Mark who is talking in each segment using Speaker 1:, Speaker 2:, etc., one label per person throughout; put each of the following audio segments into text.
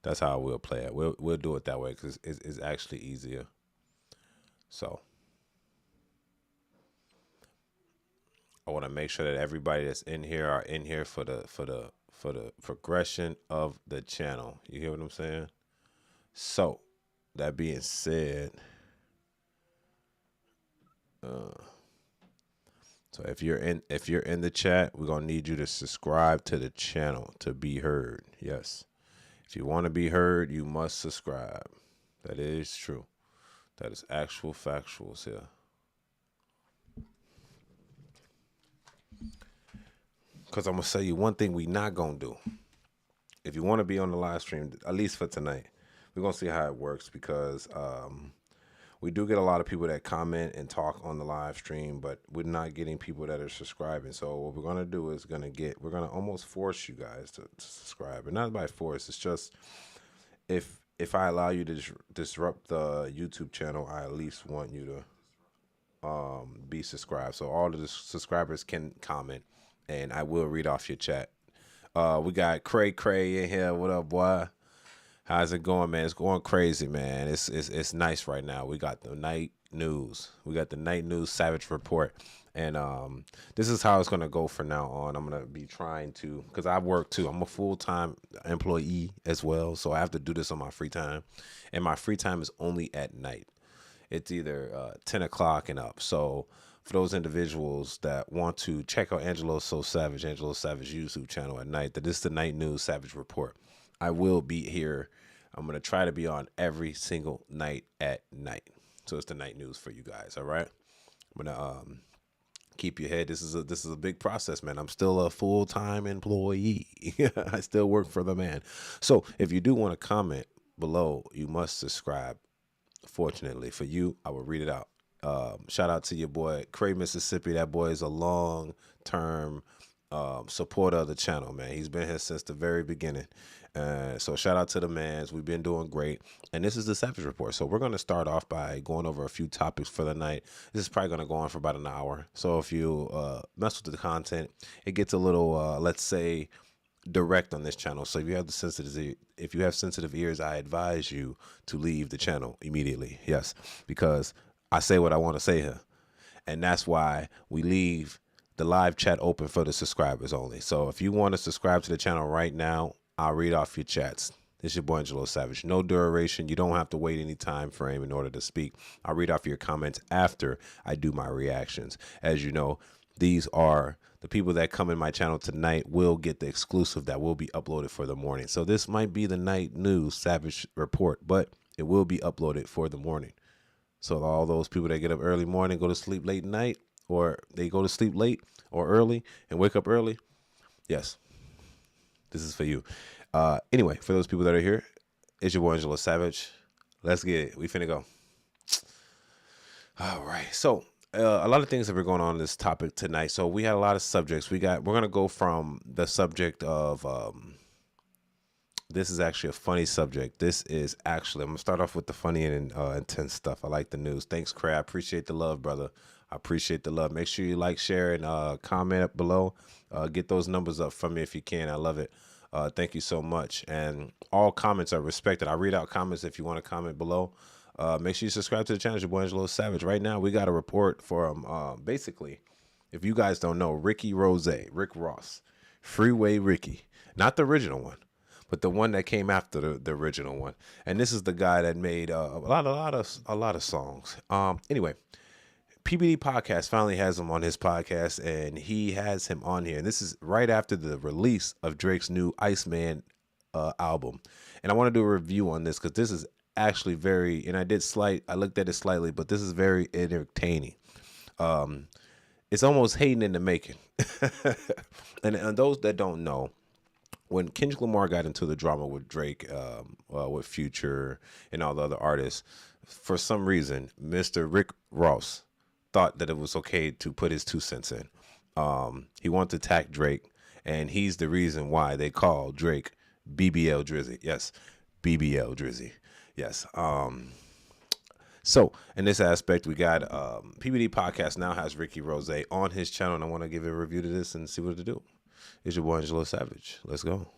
Speaker 1: That's how we'll play it. We'll do it that way because it's actually easier. So I want to make sure that everybody that's in here are in here for the progression of the channel. You hear what I'm saying? So that being said, so if you're in the chat, we're gonna need you to subscribe to the channel to be heard. Yes. If you want to be heard, you must subscribe. That is true. That is actual factuals here. Because I'm going to tell you one thing we not going to do. If you want to be on the live stream, at least for tonight, we're going to see how it works because we do get a lot of people that comment and talk on the live stream, but we're not getting people that are subscribing. So what we're going to do is we're going to almost force you guys to subscribe. And not by force, it's just if I allow you to disrupt the YouTube channel, I at least want you to be subscribed. So all of the subscribers can comment, and I will read off your chat. We got Cray in here. What up, boy? How's it going, man? It's going crazy, man. It's nice right now. We got the night news. We got the night news Savage report, and this is how it's gonna go from now on. I'm gonna be trying to, because I work too. I'm a full-time employee as well, so I have to do this on my free time, and my free time is only at night. It's either 10 o'clock and up. So for those individuals that want to check out Angelo Savage YouTube channel at night, that is the Night News Savage Report. I will be here. I'm going to try to be on every single night at night. So it's the night news for you guys. All right. I'm going to keep your head. This is a big process, man. I'm still a full-time employee. I still work for the man. So if you do want to comment below, you must subscribe. Fortunately for you, I will read it out. Shout out to your boy Cray, Mississippi. That boy is a long-term supporter of the channel, man. He's been here since the very beginning. So shout out to the mans. We've been doing great. And this is the Savage Report. So we're going to start off by going over a few topics for the night. This is probably going to go on for about an hour. So if you mess with the content, it gets a little, let's say, direct on this channel. So if you have sensitive ears, I advise you to leave the channel immediately. Yes, because I say what I want to say here, and that's why we leave the live chat open for the subscribers only. So if you want to subscribe to the channel right now, I'll read off your chats. It's your boy Angelo Savage. No duration. You don't have to wait any time frame in order to speak. I'll read off your comments after I do my reactions. As you know, these are the people that come in my channel tonight will get the exclusive that will be uploaded for the morning. So this might be the night news Savage report, but it will be uploaded for the morning. So all those people that get up early morning, go to sleep late night, or they go to sleep late or early and wake up early, yes, this is for you. Anyway, for those people that are here, it's your boy Angelo Savage. Let's get it. We finna go. All right. So a lot of things that were going on in this topic tonight. So we had a lot of subjects. We're gonna go from the subject of this is actually a funny subject. This is actually, I'm gonna start off with the funny and intense stuff. I like the news. Thanks, Cray. I appreciate the love, brother. I appreciate the love. Make sure you like, share, and comment up below. Get those numbers up from me if you can. I love it. Thank you so much. And all comments are respected. I read out comments if you want to comment below. Make sure you subscribe to the channel. It's your boy Angelo Savage. Right now, we got a report from basically, if you guys don't know, Rick Ross, Freeway Ricky, not the original one, but the one that came after the original one. And this is the guy that made a lot of songs. Anyway, PBD Podcast finally has him on his podcast, and he has him on here. And this is right after the release of Drake's new Iceman album. And I want to do a review on this because this is actually very, and I looked at it slightly, but this is very entertaining. It's almost hating in the making. And those that don't know, when Kendrick Lamar got into the drama with Drake, with Future and all the other artists, for some reason, Mr. Rick Ross thought that it was okay to put his 2 cents in. He wanted to attack Drake, and he's the reason why they call Drake BBL Drizzy. Yes, BBL Drizzy. Yes. So in this aspect, we got PBD Podcast now has Ricky Rose on his channel, and I want to give a review to this and see what to do. It's your boy Angelo Savage. Let's go.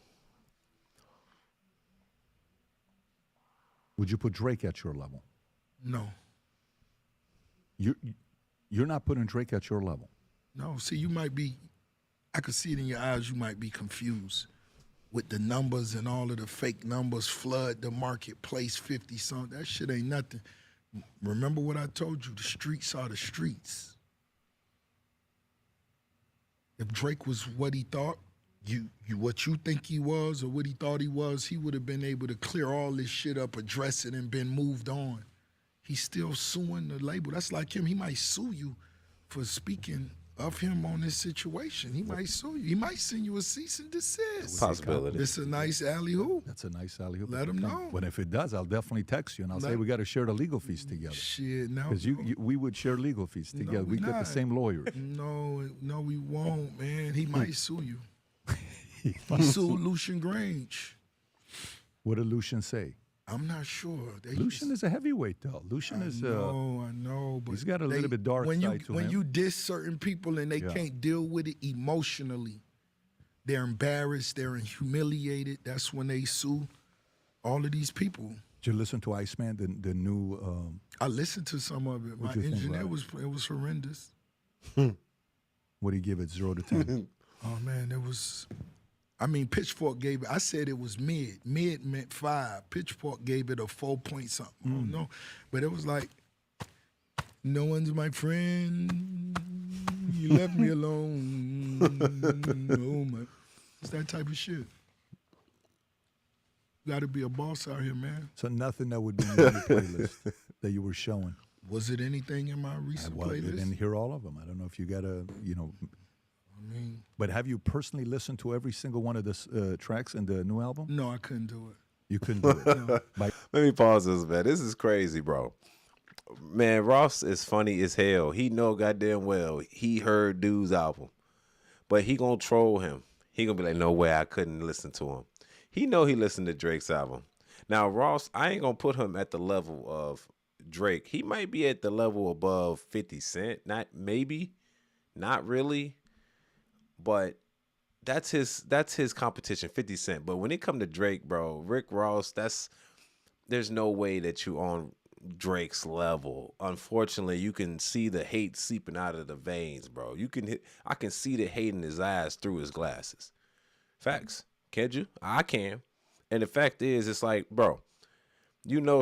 Speaker 2: Would you put Drake at your level?
Speaker 3: No.
Speaker 2: You're not putting Drake at your level.
Speaker 3: No. See, you might be, I could see it in your eyes, you might be confused with the numbers and all of the fake numbers flood the marketplace 50 something. That shit ain't nothing. Remember what I told you, the streets are the streets. If Drake was what he thought, what you think he was or what he thought he was, he would have been able to clear all this shit up, address it, and been moved on. He's still suing the label. That's like him. He might sue you for speaking of him on this situation. He might sue you. He might send you a cease and desist.
Speaker 1: Possibility.
Speaker 3: It's a nice alley-oop.
Speaker 2: That's a nice alley-oop.
Speaker 3: Let him know.
Speaker 2: But if it does, I'll definitely text you and I'll say we got to share the legal fees together.
Speaker 3: Shit, no.
Speaker 2: Because we would share legal fees together. We get the same lawyers.
Speaker 3: No, we won't, man. He might sue you. He sued Lucian Grange.
Speaker 2: What did Lucian say?
Speaker 3: I'm not sure.
Speaker 2: Lucian is a heavyweight, though. Lucian is.
Speaker 3: I know, but
Speaker 2: he's got a little bit dark side to him.
Speaker 3: When you diss certain people and they can't deal with it emotionally, they're embarrassed, they're humiliated. That's when they sue all of these people.
Speaker 2: Did you listen to Iceman, the new?
Speaker 3: I listened to some of it. My engineer it was horrendous.
Speaker 2: What do you give it, 0 to 10?
Speaker 3: Oh man, it was. I mean, Pitchfork gave it. I said it was mid. Mid meant 5. Pitchfork gave it a 4 point something. I don't know, but it was like, no one's my friend. You left me alone. Oh my, it's that type of shit. You got to be a boss out here, man.
Speaker 2: So nothing that would be in your playlist that you were showing.
Speaker 3: Was it anything in my recent playlist?
Speaker 2: I didn't hear all of them. I don't know if you got to, But have you personally listened to every single one of the tracks in the new album?
Speaker 3: No, I couldn't do it.
Speaker 2: You couldn't do it? No.
Speaker 1: Let me pause this, man. This is crazy, bro. Man, Ross is funny as hell. He know goddamn well he heard dude's album, but he gonna troll him. He gonna be like, no way, I couldn't listen to him. He know he listened to Drake's album. Now, Ross, I ain't gonna put him at the level of Drake. He might be at the level above 50 Cent. Not really. But that's his competition, 50 Cent. But when it come to Drake, bro, Rick Ross, there's no way that you on Drake's level. Unfortunately, you can see the hate seeping out of the veins, bro. I can see the hate in his eyes through his glasses. Facts. Can't you? I can. And the fact is, it's like, bro,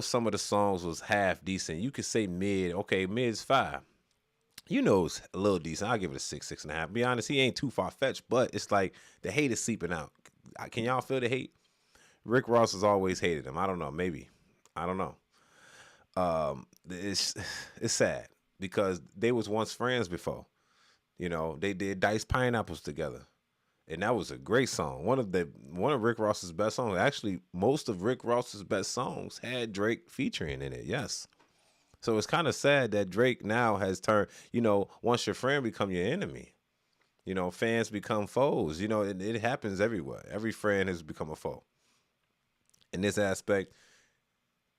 Speaker 1: some of the songs was half decent. You could say mid. Okay, mid's 5. It's a little decent. I'll give it a 6, 6.5. Be honest, he ain't too far-fetched, but it's like the hate is seeping out. Can y'all feel the hate? Rick Ross has always hated him. I don't know. Maybe. I don't know. It's sad because they was once friends before. They did Diced Pineapples together. And that was a great song. One of Rick Ross's best songs. Actually, most of Rick Ross's best songs had Drake featuring in it. Yes. So it's kind of sad that Drake now has turned, once your friend become your enemy, fans become foes. It happens everywhere. Every friend has become a foe. In this aspect,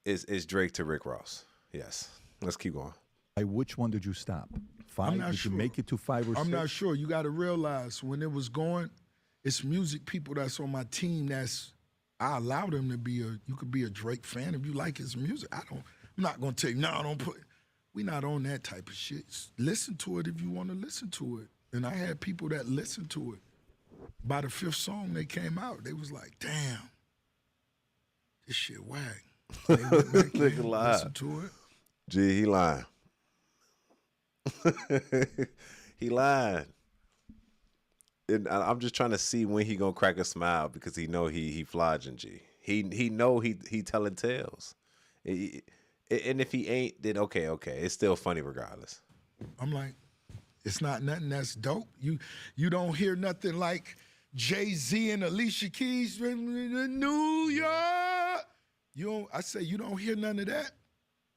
Speaker 1: is Drake to Rick Ross. Yes. Let's keep going.
Speaker 2: Which one did you stop? 5?
Speaker 3: I'm not
Speaker 2: did
Speaker 3: sure.
Speaker 2: You make it to 5 or 6?
Speaker 3: I'm not sure. You got to realize when it was going, it's music people that's on my team I allow them to be you could be a Drake fan if you like his music. I'm not going to tell you, no, don't put, we're not on that type of shit. Listen to it if you want to listen to it. And I had people that listened to it. By the 5th song they came out, they was like, damn, this shit whack. They went back in, listened to it.
Speaker 1: Gee, he lying. He lying. And I'm just trying to see when he gonna crack a smile because he know he flogging G. He know he telling tales. And if he ain't, then okay. It's still funny regardless.
Speaker 3: I'm like, it's not nothing that's dope. You don't hear nothing like Jay-Z and Alicia Keys in New York. You don't hear none of that.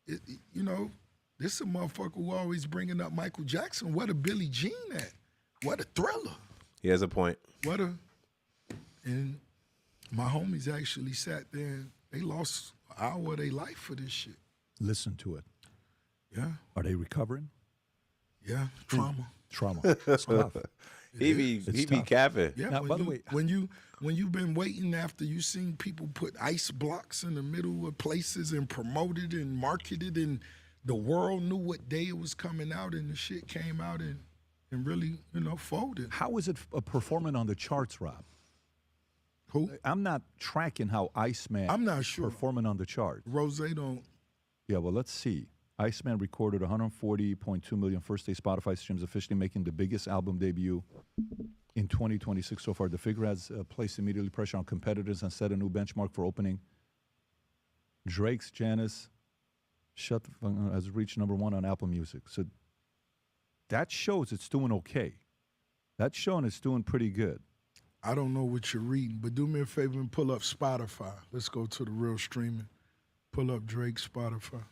Speaker 3: This is a motherfucker who always bringing up Michael Jackson. What a Billie Jean at? What a Thriller.
Speaker 1: He has a point.
Speaker 3: And my homies actually sat there and they lost an hour of their life for this shit.
Speaker 2: Listen to it.
Speaker 3: Yeah.
Speaker 2: Are they recovering?
Speaker 3: Yeah. Trauma.
Speaker 2: Trauma. It's tough.
Speaker 1: He be
Speaker 2: tough.
Speaker 1: capping.
Speaker 3: Yeah,
Speaker 2: Now, by the way-
Speaker 3: when you've been waiting after you seen people put ice blocks in the middle of places and promoted and marketed, and the world knew what day it was coming out, and the shit came out and really, folded.
Speaker 2: How is it performing on the charts, Rob?
Speaker 3: Who?
Speaker 2: I'm not tracking how Iceman
Speaker 3: I'm not sure.
Speaker 2: performing on the charts.
Speaker 3: Rose don't.
Speaker 2: Yeah, well, let's see. Iceman recorded 140.2 million first-day Spotify streams, officially making the biggest album debut in 2026 so far. The figure has placed immediately pressure on competitors and set a new benchmark for opening. Drake's Janice has reached #1 on Apple Music. So that shows it's doing okay. That's showing it's doing pretty good.
Speaker 3: I don't know what you're reading, but do me a favor and pull up Spotify. Let's go to the real streaming. Pull up Drake's Spotify.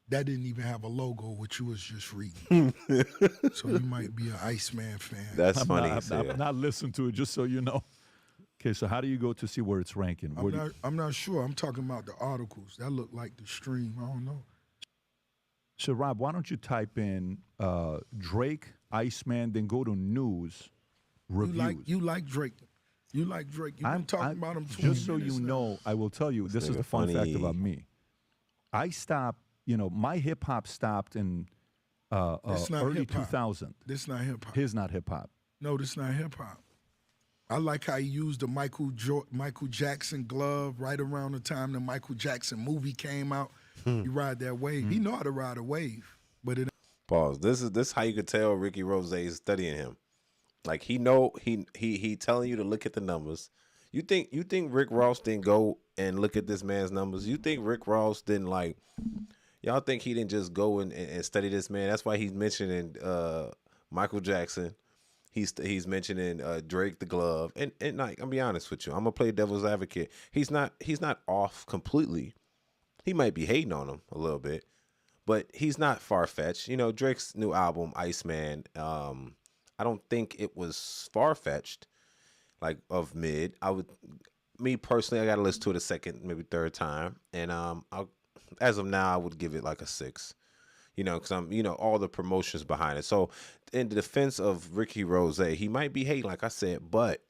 Speaker 3: That didn't even have a logo, what you was just reading. So you might be an Iceman fan.
Speaker 1: That's funny.
Speaker 2: I'm not listening to it, just so you know. Okay, so how do you go to see where it's ranking?
Speaker 3: I'm not sure. I'm talking about the articles. That look like the stream. I don't know.
Speaker 2: So, Rob, why don't you type in Drake, Iceman, then go to news, reviews.
Speaker 3: You like Drake. You like Drake. You've been talking about him 20
Speaker 2: Just so
Speaker 3: minutes
Speaker 2: you
Speaker 3: now.
Speaker 2: know, I will tell you, this is
Speaker 1: nigga
Speaker 2: the fun fact
Speaker 1: funny.
Speaker 2: about me. I stopped, my hip-hop stopped in
Speaker 3: It's not
Speaker 2: early
Speaker 3: hip-hop.
Speaker 2: 2000.
Speaker 3: This not hip hop.
Speaker 2: His not hip-hop.
Speaker 3: No, this not hip hop. I like how he used the Michael Jackson glove right around the time the Michael Jackson movie came out. You ride that wave. He know how to ride a wave, but it
Speaker 1: Pause. This is how you could tell Ricky Rose is studying him. Like he telling you to look at the numbers. You think Rick Ross didn't go and look at this man's numbers? You think Rick Ross didn't y'all think he didn't just go and study this man? That's why he's mentioning Michael Jackson. He's mentioning Drake the glove. And like, I'll be honest with you. I'm gonna play devil's advocate. He's not off completely. He might be hating on him a little bit, but he's not far-fetched. Drake's new album, Iceman, I don't think it was far-fetched, like of mid. Me personally, I got to listen to it a second, maybe third time. And as of now, I would give it like a 6. Because all the promotions behind it. So in the defense of Ricky Rose, he might be hating, like I said, but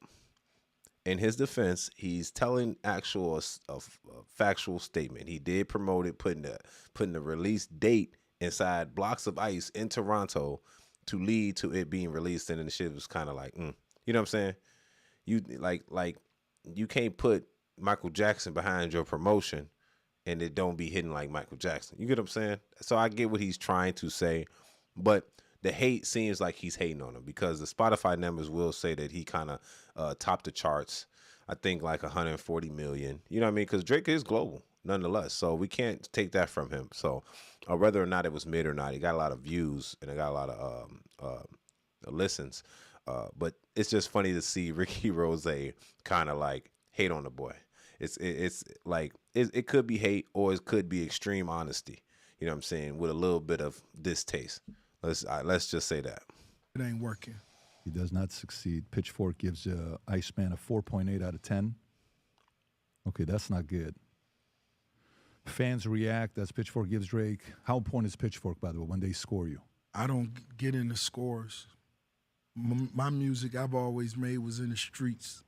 Speaker 1: in his defense, he's telling a factual statement. He did promote it, putting the release date inside blocks of ice in Toronto to lead to it being released, and then the shit was kind of like, you know what I'm saying? You like you can't put Michael Jackson behind your promotion and it don't be hitting like Michael Jackson. You get what I'm saying? So I get what he's trying to say, but the hate seems like he's hating on him because the Spotify numbers will say that he kind of topped the charts. I think like 140 million. You know what I mean? Because Drake is global nonetheless. So we can't take that from him. So whether or not it was mid or not, he got a lot of views and it got a lot of listens. But it's just funny to see Ricky Rose kind of like hate on the boy. It's like it could be hate or it could be extreme honesty. You know what I'm saying? With a little bit of distaste. Let's just say that.
Speaker 3: It ain't working.
Speaker 2: He does not succeed. Pitchfork gives Iceman a 4.8 out of 10. Okay, that's not good. Fans react as Pitchfork gives Drake. How important is Pitchfork, by the way, when they score you?
Speaker 3: I don't get into scores. My music I've always made was in the streets.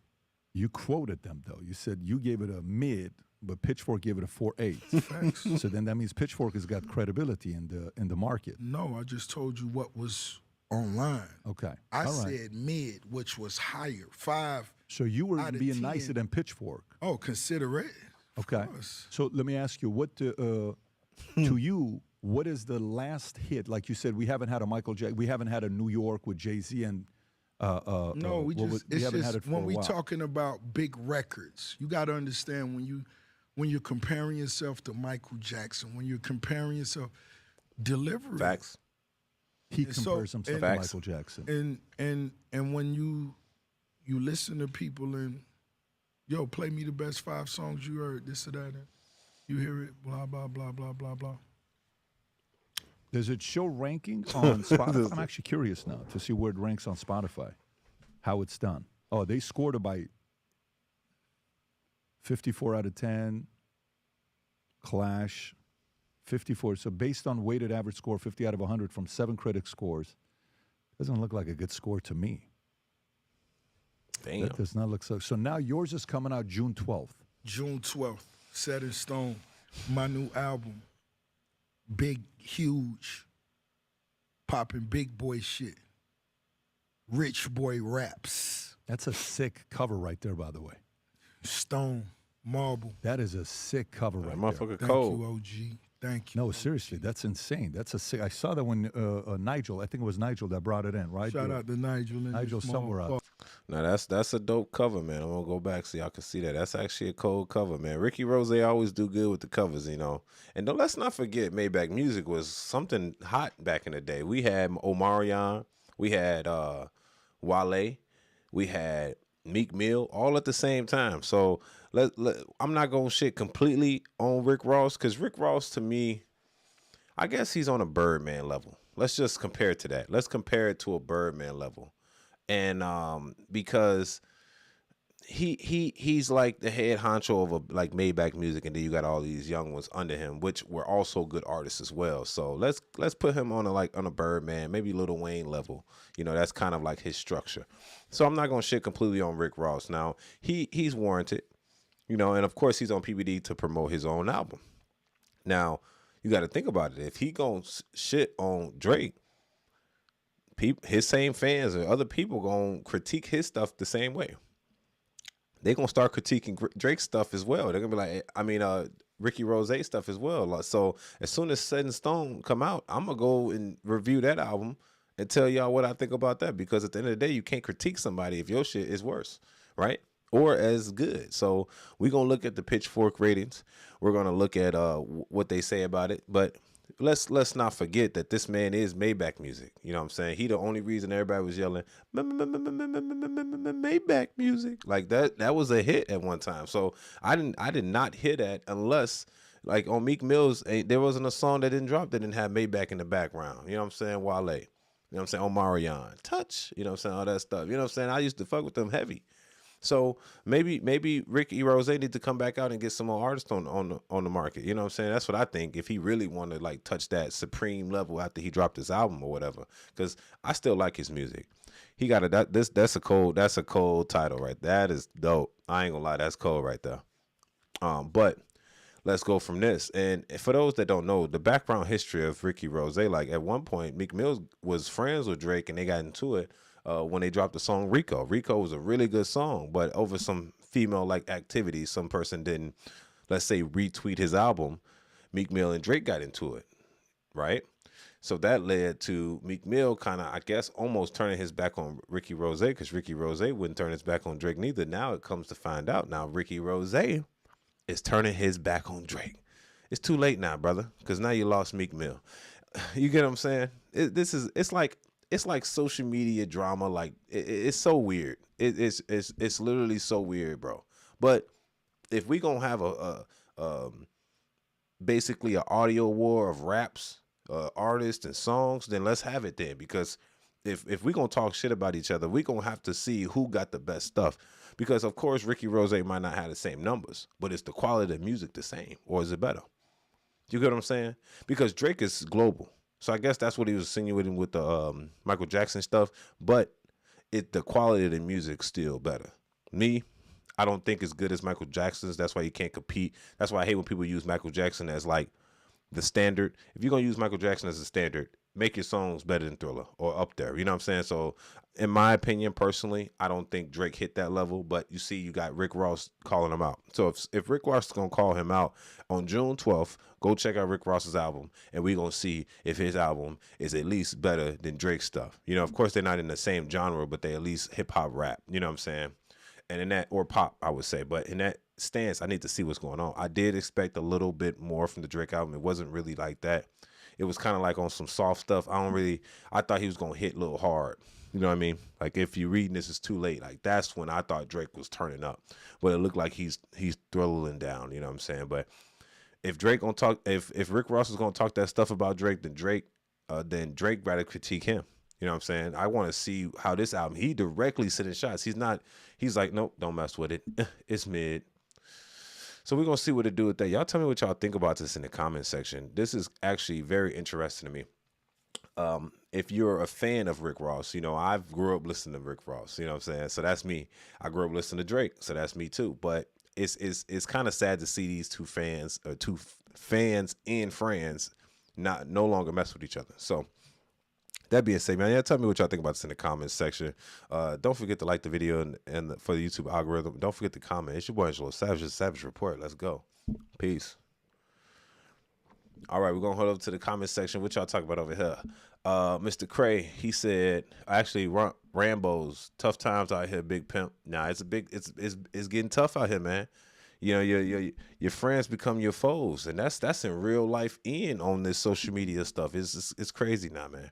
Speaker 2: You quoted them, though. You said you gave it a mid, but Pitchfork gave it a 4.8.
Speaker 3: Facts.
Speaker 2: So then that means Pitchfork has got credibility in the market.
Speaker 3: No, I just told you what was online.
Speaker 2: Okay.
Speaker 3: I
Speaker 2: All right.
Speaker 3: said mid, which was higher. 5.
Speaker 2: So you were
Speaker 3: out of
Speaker 2: being
Speaker 3: 10.
Speaker 2: nicer than Pitchfork.
Speaker 3: Oh, consider it.
Speaker 2: Okay.
Speaker 3: Of course.
Speaker 2: So let me ask you, what to you, what is the last hit? Like you said, we haven't had a Michael Jackson, we haven't had a New York with Jay-Z and
Speaker 3: No, we
Speaker 2: haven't had
Speaker 3: just
Speaker 2: it for
Speaker 3: when
Speaker 2: a
Speaker 3: we
Speaker 2: while.
Speaker 3: talking about big records, you got to understand when you're comparing yourself to Michael Jackson, when you're comparing yourself, delivery.
Speaker 1: Facts.
Speaker 2: He
Speaker 3: And so-
Speaker 2: compares himself to
Speaker 1: Facts.
Speaker 2: Michael Jackson.
Speaker 3: And when you listen to people and yo, play me the best 5 songs you heard, this or that, and you hear it, blah blah blah blah blah blah.
Speaker 2: Does it show rankings on Spotify? I'm actually curious now to see where it ranks on Spotify, how it's done. Oh, they scored it by 54 out of 10. Clash, 54. So based on weighted average score, 50 out of 100 from 7 critic scores, Doesn't look like a good score to me.
Speaker 1: Damn.
Speaker 2: That does not look so. So now yours is coming out June 12th.
Speaker 3: June 12th, Set in Stone, my new album. Big, huge, popping big boy shit. Rich boy raps.
Speaker 2: That's a sick cover right there, by the way.
Speaker 3: Stone, marble.
Speaker 2: That is a sick cover right there.
Speaker 1: Motherfucker
Speaker 3: Thank
Speaker 1: cold.
Speaker 3: you, OG. Thank you.
Speaker 2: No, seriously, that's insane. That's a sick. I saw that when Nigel, I think it was Nigel that brought it in, right?
Speaker 3: Shout out to Nigel. And
Speaker 2: Nigel
Speaker 3: this
Speaker 2: somewhere out.
Speaker 1: Now that's a dope cover, man. I'm gonna go back so y'all can see that. That's actually a cold cover, man. Ricky Rose always do good with the covers, you know. And don't, let's not forget, Maybach Music was something hot back in the day. We had Omarion, we had Wale, we had Meek Mill, all at the same time. So I'm not gonna shit completely on Rick Ross, because Rick Ross, to me, I guess he's on a Birdman level. Let's just compare it to that. Let's compare it to a Birdman level. And because he's like the head honcho of a, like, Maybach Music, and then you got all these young ones under him, which were also good artists as well. So let's put him on a Birdman, maybe Lil Wayne level. You know, that's kind of like his structure. So I'm not gonna shit completely on Rick Ross. Now he's warranted, you know, and of course he's on PBD to promote his own album. Now you got to think about it. If he gonna shit on Drake, his same fans or other people gonna critique his stuff the same way. They gonna start critiquing Drake's stuff as well. They're gonna be like, I mean, Ricky Rose stuff as well. So as soon as Set in Stone come out, I'm gonna go and review that album and tell y'all what I think about that. Because at the end of the day, you can't critique somebody if your shit is worse, right? Or as good. So we're gonna look at the Pitchfork ratings. We're gonna look at what they say about it, but let's not forget that this man is Maybach Music. You know what I'm saying? He the only reason everybody was yelling Maybach Music. Like that was a hit at one time. So I did not hear that unless, like, on Meek Mill's, there wasn't a song that didn't drop that didn't have Maybach in the background. You know what I'm saying? Wale. You know what I'm saying? Omarion. Touch. You know what I'm saying? All that stuff. You know what I'm saying? I used to fuck with them heavy. So maybe Ricky Rose need to come back out and get some more artists on the market. You know what I'm saying? That's what I think. If he really wanted to, like, touch that supreme level after he dropped his album or whatever, because I still like his music. He got that's a cold title, right? That is dope. I ain't gonna lie, that's cold right there. But let's go from this. And for those that don't know the background history of Ricky Rose, like, at one point Meek Mill was friends with Drake and they got into it. When they dropped the song Rico. Rico was a really good song, but over some female-like activities, some person didn't, let's say, retweet his album. Meek Mill and Drake got into it, right? So that led to Meek Mill kind of, I guess, almost turning his back on Ricky Rose, because Ricky Rose wouldn't turn his back on Drake neither. Now it comes to find out, now Ricky Rose is turning his back on Drake. It's too late now, brother, because now you lost Meek Mill. You get what I'm saying? It's like social media drama. Like, it's so weird. It's literally so weird, bro. But if we gonna have a basically an audio war of raps, artists and songs, then let's have it then. Because if we gonna talk shit about each other, we gonna have to see who got the best stuff. Because of course Ricky Rose might not have the same numbers, but is the quality of music the same, or is it better? You get what I'm saying? Because Drake is global. So I guess that's what he was insinuating with the Michael Jackson stuff. But the quality of the music's still better. Me, I don't think it's good as Michael Jackson's. That's why you can't compete. That's why I hate when people use Michael Jackson as, like, the standard. If you're going to use Michael Jackson as a standard, make your songs better than Thriller or up there. You know what I'm saying? So in my opinion, personally, I don't think Drake hit that level. But you see, you got Rick Ross calling him out. So if Rick Ross is going to call him out on June 12th, go check out Rick Ross's album, and we're going to see if his album is at least better than Drake's stuff. You know, of course, they're not in the same genre, but they at least hip-hop rap. You know what I'm saying? And in that, or pop, I would say. But in that stance, I need to see what's going on. I did expect a little bit more from the Drake album. It wasn't really like that. It was kind of like on some soft stuff. I thought he was going to hit a little hard. You know what I mean? Like, if you're reading This Is Too Late, like, that's when I thought Drake was turning up. But it looked like he's thrilling down. You know what I'm saying? But if Drake gonna talk, if Rick Ross is gonna talk that stuff about Drake, then Drake rather critique him. You know what I'm saying? I want to see how this album. He directly sending shots. He's like, nope, don't mess with it. It's mid. So we're gonna see what to do with that. Y'all tell me what y'all think about this in the comment section. This is actually very interesting to me. if you're a fan of Rick Ross, you know, I've grew up listening to Rick Ross, you know what I'm saying? So that's me. I grew up listening to Drake, so that's me too. But it's kind of sad to see these two fans, fans and friends, no longer mess with each other. So that being said, man, yeah, tell me what y'all think about this in the comments section. Don't forget to like the video and for the YouTube algorithm. Don't forget to comment. It's your boy Angelo Savage, the Savage Report. Let's go. Peace. All right, we're going to hold up to the comment section. What y'all talking about over here? Mr. Cray, he said, actually, Rambo's tough times out here, Big Pimp. Nah, it's getting tough out here, man. You know, your friends become your foes, and that's in real life and on this social media stuff. It's crazy now, man.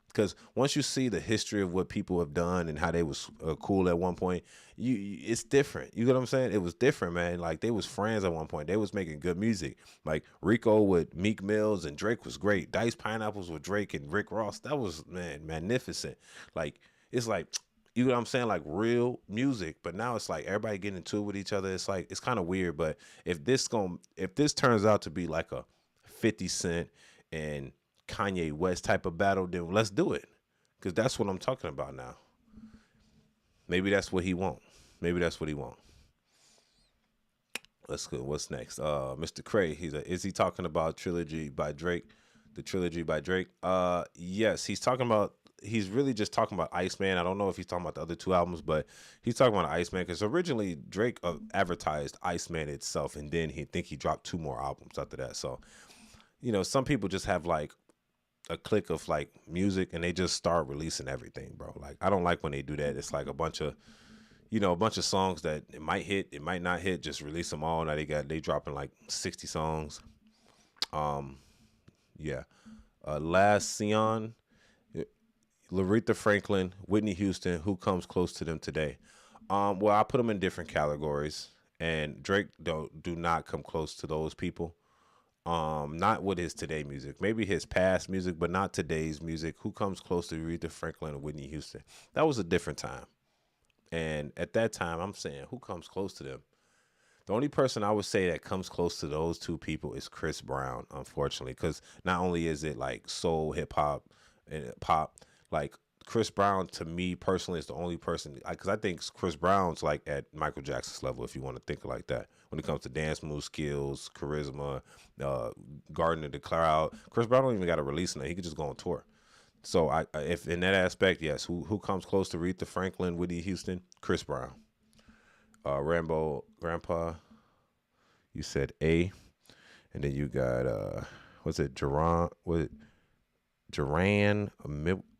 Speaker 1: Because once you see the history of what people have done and how they was cool at one point, it's different. You get what I'm saying? It was different, man. Like, they was friends at one point. They was making good music. Like, Rico with Meek Mills and Drake was great. Dice Pineapples with Drake and Rick Ross. That was, man, magnificent. Like, it's like, you know what I'm saying? Like, real music. But now it's like everybody getting into it with each other. It's like, it's kind of weird. But if this turns out to be like a 50 Cent and Kanye West type of battle, then let's do it, because that's what I'm talking about now. Maybe that's what he want. Let's go. What's next? Mr. Cray, is he talking about Trilogy by Drake? The Trilogy by Drake? Yes, he's really just talking about Iceman. I don't know if he's talking about the other two albums, but he's talking about Iceman, because originally Drake advertised Iceman itself, and then he dropped 2 more albums after that. So, you know, some people just have like a clique of like music and they just start releasing everything, bro. Like, I don't like when they do that. It's like a bunch of songs that it might hit, it might not hit, just release them all. Now they dropping like 60 songs. Yeah. Last Sion, Aretha Franklin, Whitney Houston, who comes close to them today? Well, I put them in different categories, and Drake do not come close to those people. Not with his today music, maybe his past music, but not today's music. Who comes close to Aretha Franklin and Whitney Houston? That was a different time. And at that time, I'm saying, who comes close to them? The only person I would say that comes close to those two people is Chris Brown, unfortunately, because not only is it like soul, hip hop, and pop, like Chris Brown, to me personally, is the only person, because I think Chris Brown's like at Michael Jackson's level, if you want to think like that. When it comes to dance move skills, charisma, gardening the crowd, Chris Brown don't even got to release nothing. He could just go on tour. So if in that aspect, yes, who comes close to Aretha Franklin, Whitney Houston? Chris Brown. Rambo Grandpa, you said A, and then you got Duran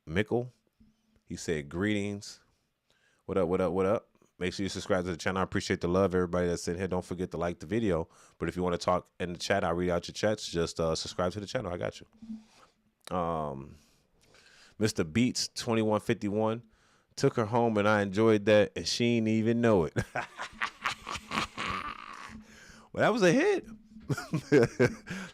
Speaker 1: Mickle. He said greetings. What up? Make sure you subscribe to the channel. I appreciate the love, everybody that's in here. Don't forget to like the video. But if you want to talk in the chat, I'll read out your chats. Just subscribe to the channel. I got you. Mr. Beats 2151 took her home and I enjoyed that, and she didn't even know it. Well, that was a hit.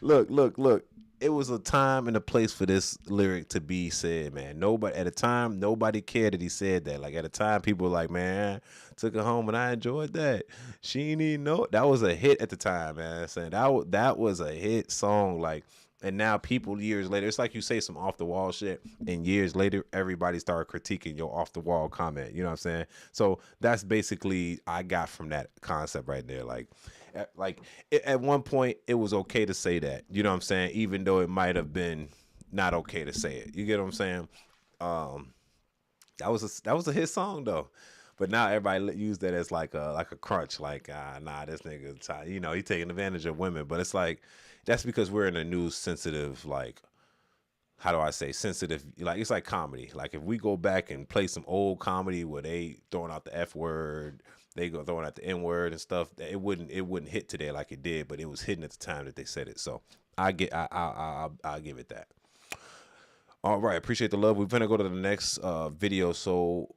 Speaker 1: Look. It was a time and a place for this lyric to be said, man. At the time, nobody cared that he said that. Like, at the time, people were like, man, took her home and I enjoyed that. She didn't even know it. That was a hit at the time, man. Saying that was a hit song. Like, and now people years later, it's like you say some off the wall shit, and years later, everybody started critiquing your off the wall comment. You know what I'm saying? So that's basically I got from that concept right there. Like at one point, it was okay to say that. You know what I'm saying? Even though it might have been not okay to say it. You get what I'm saying? That was a hit song though. But now everybody use that as like a crutch. Like, nah, this nigga, you know, he taking advantage of women. But it's like, that's because we're in a new sensitive, like, how do I say sensitive? Like, it's like comedy. Like, if we go back and play some old comedy where they throwing out the F word, they go throwing out the N word and stuff, it wouldn't hit today like it did, but it was hitting at the time that they said it. So I'll give it that. All right, appreciate the love. We're gonna go to the next video. So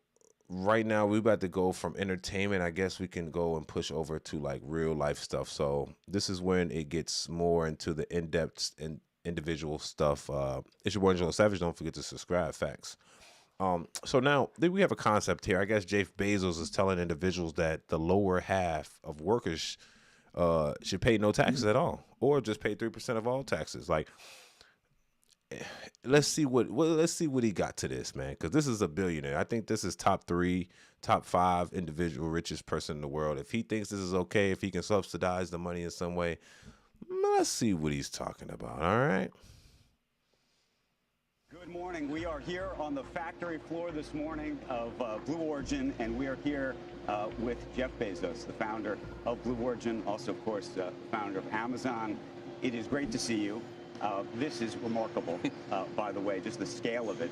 Speaker 1: right now we're about to go from entertainment. I guess we can go and push over to like real life stuff. So this is when it gets more into the in-depth and individual stuff. It's your boy Angelo Savage. Don't forget to subscribe. Facts. So now we have a concept here. I guess Jeff Bezos is telling individuals that the lower half of workers should pay no taxes at all, or just pay 3% of all taxes. Like, let's see what he got to this, man, because this is a billionaire. I think this is top 3, top 5 individual richest person in the world. If he thinks this is okay, if he can subsidize the money in some way, let's see what he's talking about. All right.
Speaker 4: Good morning. We are here on the factory floor this morning of Blue Origin, and we are here with Jeff Bezos, the founder of Blue Origin, also, of course, founder of Amazon. It is great to see you. This is remarkable, by the way, just the scale of it.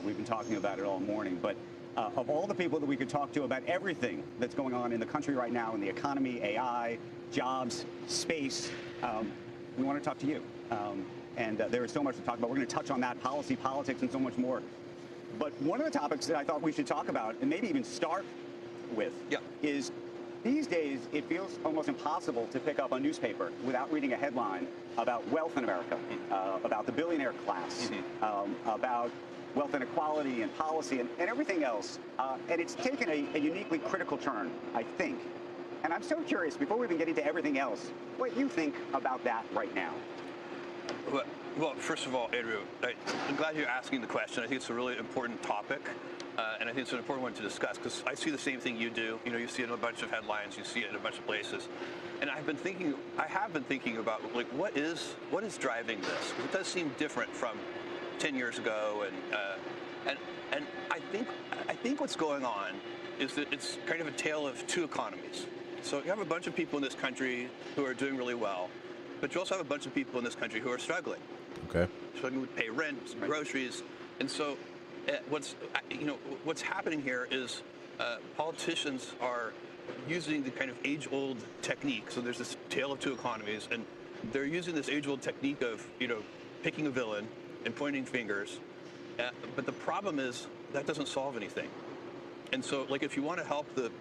Speaker 4: We've been talking about it all morning, but of all the people that we could talk to about everything that's going on in the country right now, in the economy, AI, jobs, space, we want to talk to you. And there is so much to talk about. We're going to touch on that, policy, politics, and so much more. But one of the topics that I thought we should talk about, and maybe even start with, is these days it feels almost impossible to pick up a newspaper without reading a headline about wealth in America, about the billionaire class, about wealth inequality and policy and everything else. And it's taken a uniquely critical turn, I think. And I'm so curious, before we even get into everything else, what you think about that right now.
Speaker 5: Well, first of all, Andrew, I'm glad you're asking the question. I think it's a really important topic, and I think it's an important one to discuss, because I see the same thing you do. You know, you see it in a bunch of headlines, you see it in a bunch of places, and I have been thinking about, like, what is driving this? 'Cause it does seem different from 10 years ago, and I think what's going on is that it's kind of a tale of two economies. So you have a bunch of people in this country who are doing really well, but you also have a bunch of people in this country who are struggling.
Speaker 1: Okay.
Speaker 5: Struggling with pay rent, groceries, and so what's happening here is politicians are using the kind of age-old technique. So there's this tale of two economies, and they're using this age-old technique of picking a villain and pointing fingers. But the problem is that doesn't solve anything. And so, like, if you want to help the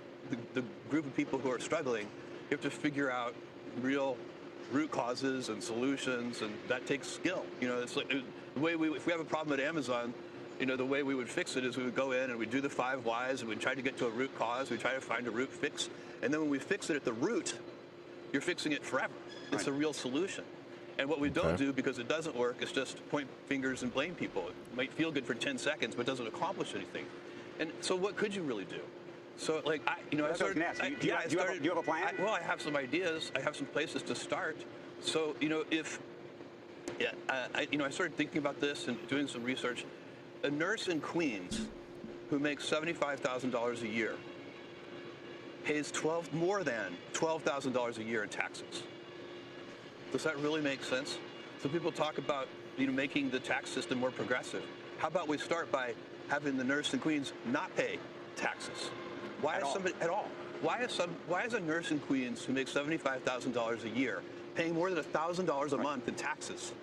Speaker 5: group of people who are struggling, you have to figure out real root causes and solutions, and that takes skill. It's like the way if we have a problem at Amazon, the way we would fix it is we would go in and we'd do the 5 whys, and we'd try to get to a root cause. We try to find a root fix, and then when we fix it at the root, you're fixing it forever. It's a real solution. And what we don't do, because it doesn't work, is just point fingers and blame people. It might feel good for 10 seconds, but doesn't accomplish anything. And so what could you really do? So, like,
Speaker 4: Do you have a plan?
Speaker 5: I have some ideas. I have some places to start. So, I started thinking about this and doing some research. A nurse in Queens who makes $75,000 a year pays more than $12,000 a year in taxes. Does that really make sense? So people talk about making the tax system more progressive. How about we start by having the nurse in Queens not pay taxes? Why is a nurse in Queens who makes $75,000 a year paying more than $1,000 a month in taxes?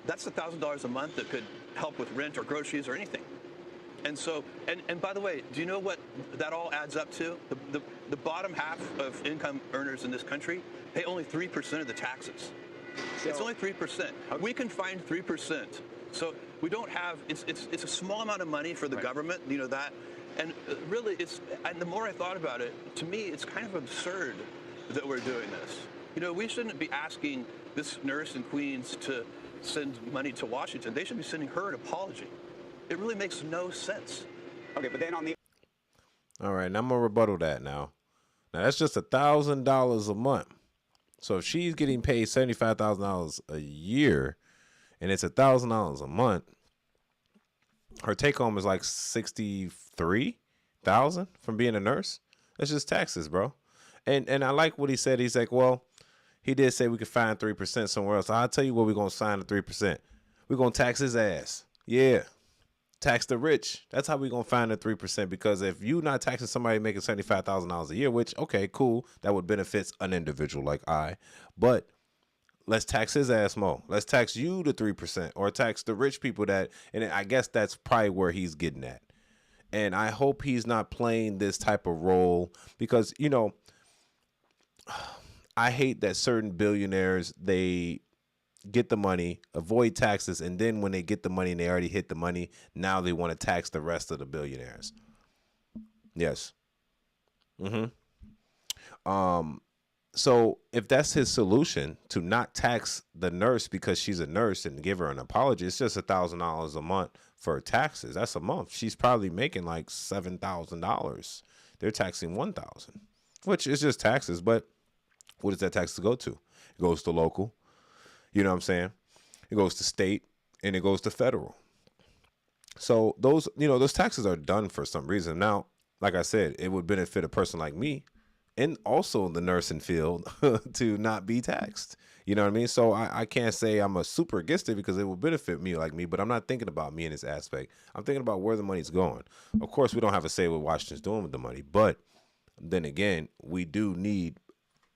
Speaker 5: That's $1,000 a month that could help with rent or groceries or anything. And so, and by the way, do you know what that all adds up to? The bottom half of income earners in this country pay only 3% of the taxes. So, it's only 3%. We can find 3%. So we don't have, it's a small amount of money for the government, that. And really, and the more I thought about it, to me, it's kind of absurd that we're doing this. We shouldn't be asking this nurse in Queens to send money to Washington. They should be sending her an apology. It really makes no sense.
Speaker 4: Okay, but then on the...
Speaker 1: All right, now I'm going to rebuttal that now. Now, that's just $1,000 a month. So if she's getting paid $75,000 a year, and it's $1,000 a month, her take home is like $63,000 from being a nurse. That's just taxes, bro. And I like what he said. He's like, well, he did say we could find 3% somewhere else. I'll tell you what, we're gonna sign the 3%. We're gonna tax his ass. Yeah, tax the rich. That's how we're gonna find the 3%. Because if you not taxing somebody making $75,000 a year, which okay, cool, that would benefit an individual like I, but let's tax his ass more. Let's tax you the 3%, or tax the rich people that, and I guess that's probably where he's getting at. And I hope he's not playing this type of role, because, I hate that certain billionaires, they get the money, avoid taxes, and then when they get the money and they already hit the money, now they want to tax the rest of the billionaires. Yes. So if that's his solution to not tax the nurse because she's a nurse and give her an apology, it's just $1,000 a month for taxes. That's a month. She's probably making like $7,000. They're taxing $1,000, which is just taxes. But what does that tax go to? It goes to local. You know what I'm saying? It goes to state and it goes to federal. So those, those taxes are done for some reason. Now, like I said, it would benefit a person like me and also the nursing field to not be taxed. You know what I mean? So I can't say I'm a super against it because it will benefit me like me, but I'm not thinking about me in this aspect. I'm thinking about where the money's going. Of course, we don't have a say what Washington's doing with the money, but then again, we do need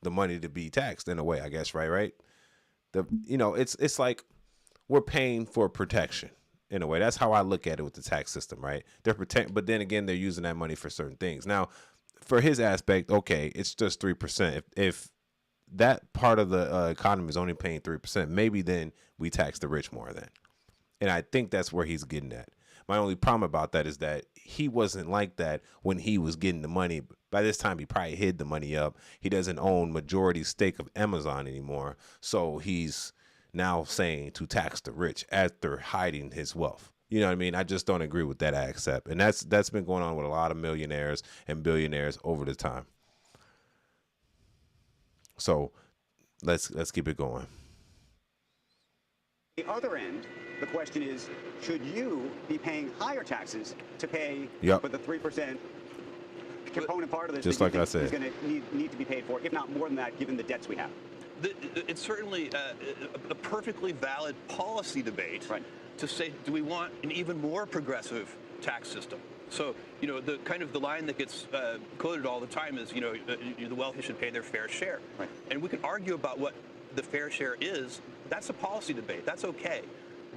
Speaker 1: the money to be taxed in a way, I guess, right? It's like we're paying for protection in a way. That's how I look at it with the tax system, right? They're but then again, they're using that money for certain things. Now, for his aspect, okay, it's just 3%. If that part of the economy is only paying 3%, maybe then we tax the rich more then. And I think that's where he's getting at. My only problem about that is that he wasn't like that when he was getting the money. By this time, he probably hid the money up. He doesn't own majority stake of Amazon anymore. So he's now saying to tax the rich after hiding his wealth. You know what I mean? I just don't agree with that accept. And that's been going on with a lot of millionaires and billionaires over the time. So let's keep it going.
Speaker 4: The other end, the question is, should you be paying higher taxes to pay for the 3% component part of this?
Speaker 1: Just
Speaker 4: that
Speaker 1: like I said,
Speaker 4: is going to need to be paid for, if not more than that, given the debts we have.
Speaker 5: It's certainly a perfectly valid policy debate to say, do we want an even more progressive tax system? So, the kind of the line that gets quoted all the time is, the wealthy should pay their fair share.
Speaker 4: Right.
Speaker 5: And we can argue about what the fair share is. That's a policy debate. That's okay.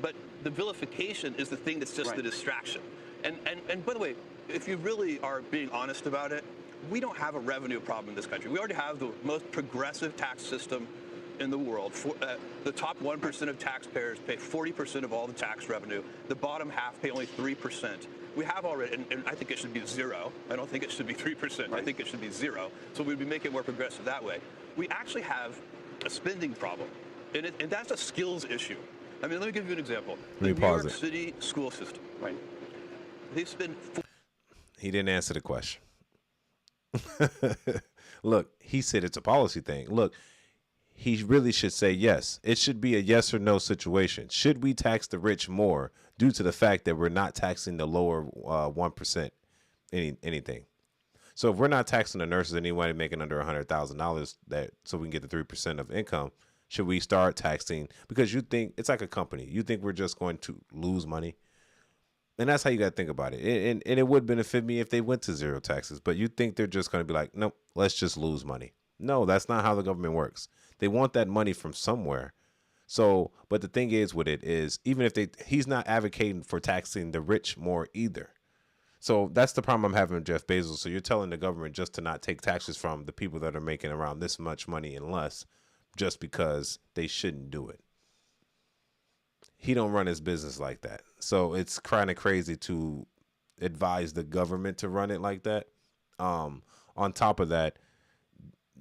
Speaker 5: But the vilification is the thing that's just the distraction. And by the way, if you really are being honest about it, we don't have a revenue problem in this country. We already have the most progressive tax system in the world. The top 1% of taxpayers pay 40% of all the tax revenue. The bottom half pay only 3%. We have already, and I think it should be 0. I don't think it should be 3%. I think it should be 0. So we'd be making it more progressive that way. We actually have a spending problem, and that's a skills issue. I mean, let me give you an example. The New York City school system, they spend...
Speaker 1: He didn't answer the question. Look, he said it's a policy thing. Look, he really should say yes. It should be a yes or no situation. Should we tax the rich more due to the fact that we're not taxing the lower 1% anything? So if we're not taxing the nurses, anyone making under $100,000 so we can get the 3% of income, should we start taxing? Because you think it's like a company. You think we're just going to lose money. And that's how you got to think about it. And it would benefit me if they went to zero taxes. But you think they're just going to be like, nope, let's just lose money. No, that's not how the government works. They want that money from somewhere. So, but the thing is with it is, even if he's not advocating for taxing the rich more either. So that's the problem I'm having with Jeff Bezos. So you're telling the government just to not take taxes from the people that are making around this much money and less just because they shouldn't do it. He don't run his business like that. So it's kind of crazy to advise the government to run it like that. On top of that,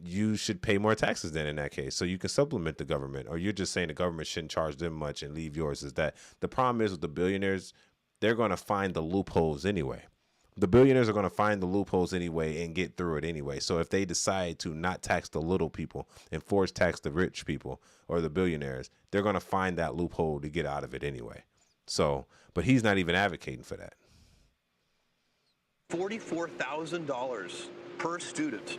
Speaker 1: you should pay more taxes then in that case. So you can supplement the government, or you're just saying the government shouldn't charge them much and leave yours. Is that the problem is with the billionaires? They're going to find the loopholes anyway. The billionaires are going to find the loopholes anyway and get through it anyway. So if they decide to not tax the little people and force tax the rich people or the billionaires, they're going to find that loophole to get out of it anyway. So, but he's not even advocating for that.
Speaker 5: $44,000 per student.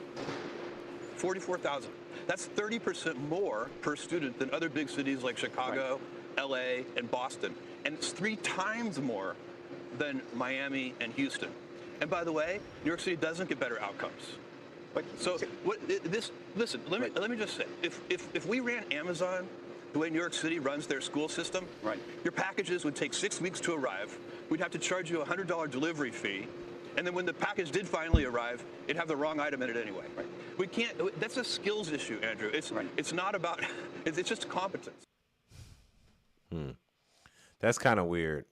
Speaker 5: $44,000. That's 30% more per student than other big cities like Chicago, LA, and Boston. And it's 3 times more than Miami and Houston. And by the way, New York City doesn't get better outcomes. So listen, let me just say, if we ran Amazon the way New York City runs their school system, your packages would take 6 weeks to arrive. We'd have to charge you a $100 delivery fee. And then when the package did finally arrive, it'd have the wrong item in it anyway. We can't, that's a skills issue, Andrew. It's not about, it's just competence.
Speaker 1: That's kind of weird.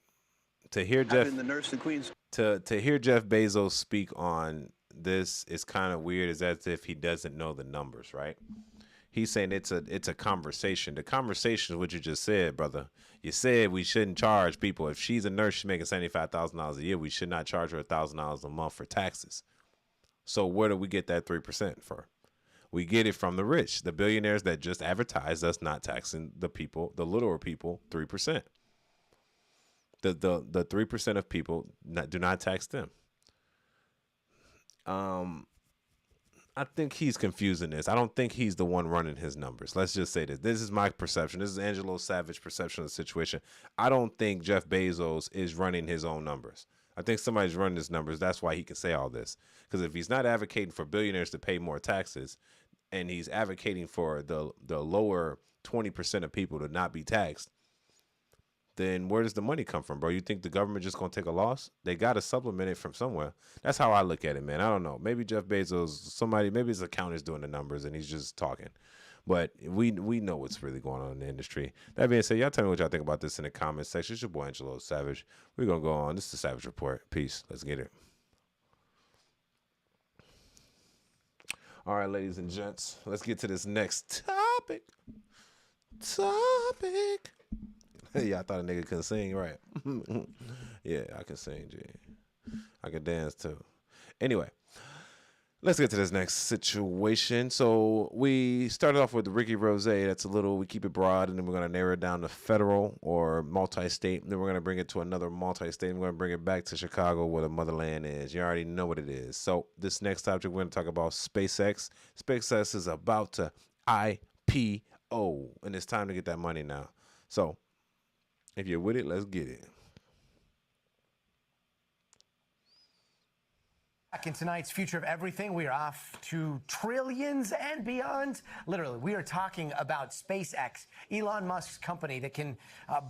Speaker 1: To hear Jeff,
Speaker 5: the nurse in Queens.
Speaker 1: To hear Jeff Bezos speak on this is kind of weird. It's as if he doesn't know the numbers, right? He's saying it's a conversation. The conversation is what you just said, brother. You said we shouldn't charge people. If she's a nurse, she's making $75,000 a year. We should not charge her $1,000 a month for taxes. So where do we get that 3% for? We get it from the rich, the billionaires that just advertise us not taxing the people, the littler people, 3%. The 3% of people do not tax them. I think he's confusing this. I don't think he's the one running his numbers. Let's just say this. This is my perception. This is Angelo Savage's perception of the situation. I don't think Jeff Bezos is running his own numbers. I think somebody's running his numbers. That's why he can say all this. Because if he's not advocating for billionaires to pay more taxes, and he's advocating for the lower 20% of people to not be taxed, then where does the money come from, bro? You think the government just gonna take a loss? They gotta supplement it from somewhere. That's how I look at it, man. I don't know. Maybe Jeff Bezos, maybe his accountant's doing the numbers and he's just talking. But we know what's really going on in the industry. That being said, y'all tell me what y'all think about this in the comments section. It's your boy Angelo Savage. We're gonna go on. This is the Savage Report. Peace. Let's get it. All right, ladies and gents, let's get to this next topic. Yeah, I thought a nigga couldn't sing, right? Yeah, I can sing, G. I can dance too. Anyway, let's get to this next situation. So we started off with Ricky Rose. That's we keep it broad, and then we're going to narrow it down to federal or multi-state. And then we're going to bring it to another multi-state. And we're going to bring it back to Chicago where the motherland is. You already know what it is. So this next topic, we're going to talk about SpaceX. SpaceX is about to IPO, and it's time to get that money now. So if you're with it, let's get it.
Speaker 6: Back in tonight's Future of Everything, we are off to trillions and beyond. Literally, we are talking about SpaceX, Elon Musk's company that can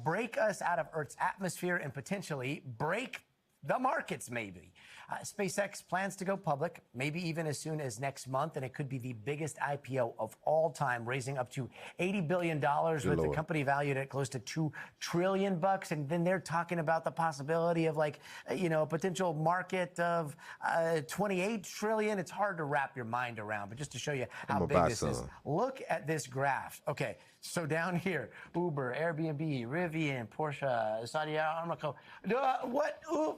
Speaker 6: break us out of Earth's atmosphere and potentially break the markets, maybe. SpaceX plans to go public, maybe even as soon as next month, and it could be the biggest IPO of all time, raising up to $80 billion with the company valued at close to $2 trillion. And then they're talking about the possibility of a potential market of $28 trillion. It's hard to wrap your mind around, but just to show you how big this is, look at this graph. Okay, so down here, Uber, Airbnb, Rivian, Porsche, Saudi Aramco.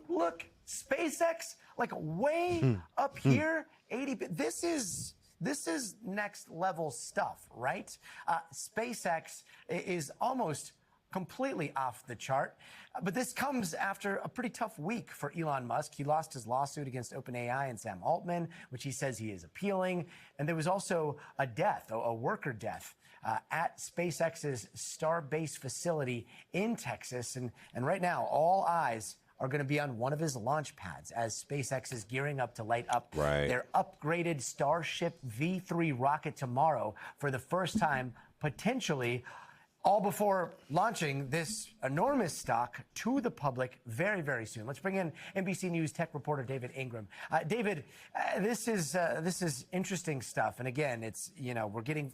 Speaker 6: Look, SpaceX, way up here, 80. This is next level stuff, right? SpaceX is almost completely off the chart. But this comes after a pretty tough week for Elon Musk. He lost his lawsuit against OpenAI and Sam Altman, which he says he is appealing. And there was also a death, a worker death, at SpaceX's Starbase facility in Texas. And right now, all eyes are going to be on one of his launch pads as SpaceX is gearing up to light up their upgraded Starship V3 rocket tomorrow for the first time, potentially, all before launching this enormous stock to the public very, very soon. Let's bring in NBC News tech reporter David Ingram. David, this is interesting stuff. And again, it's, we're getting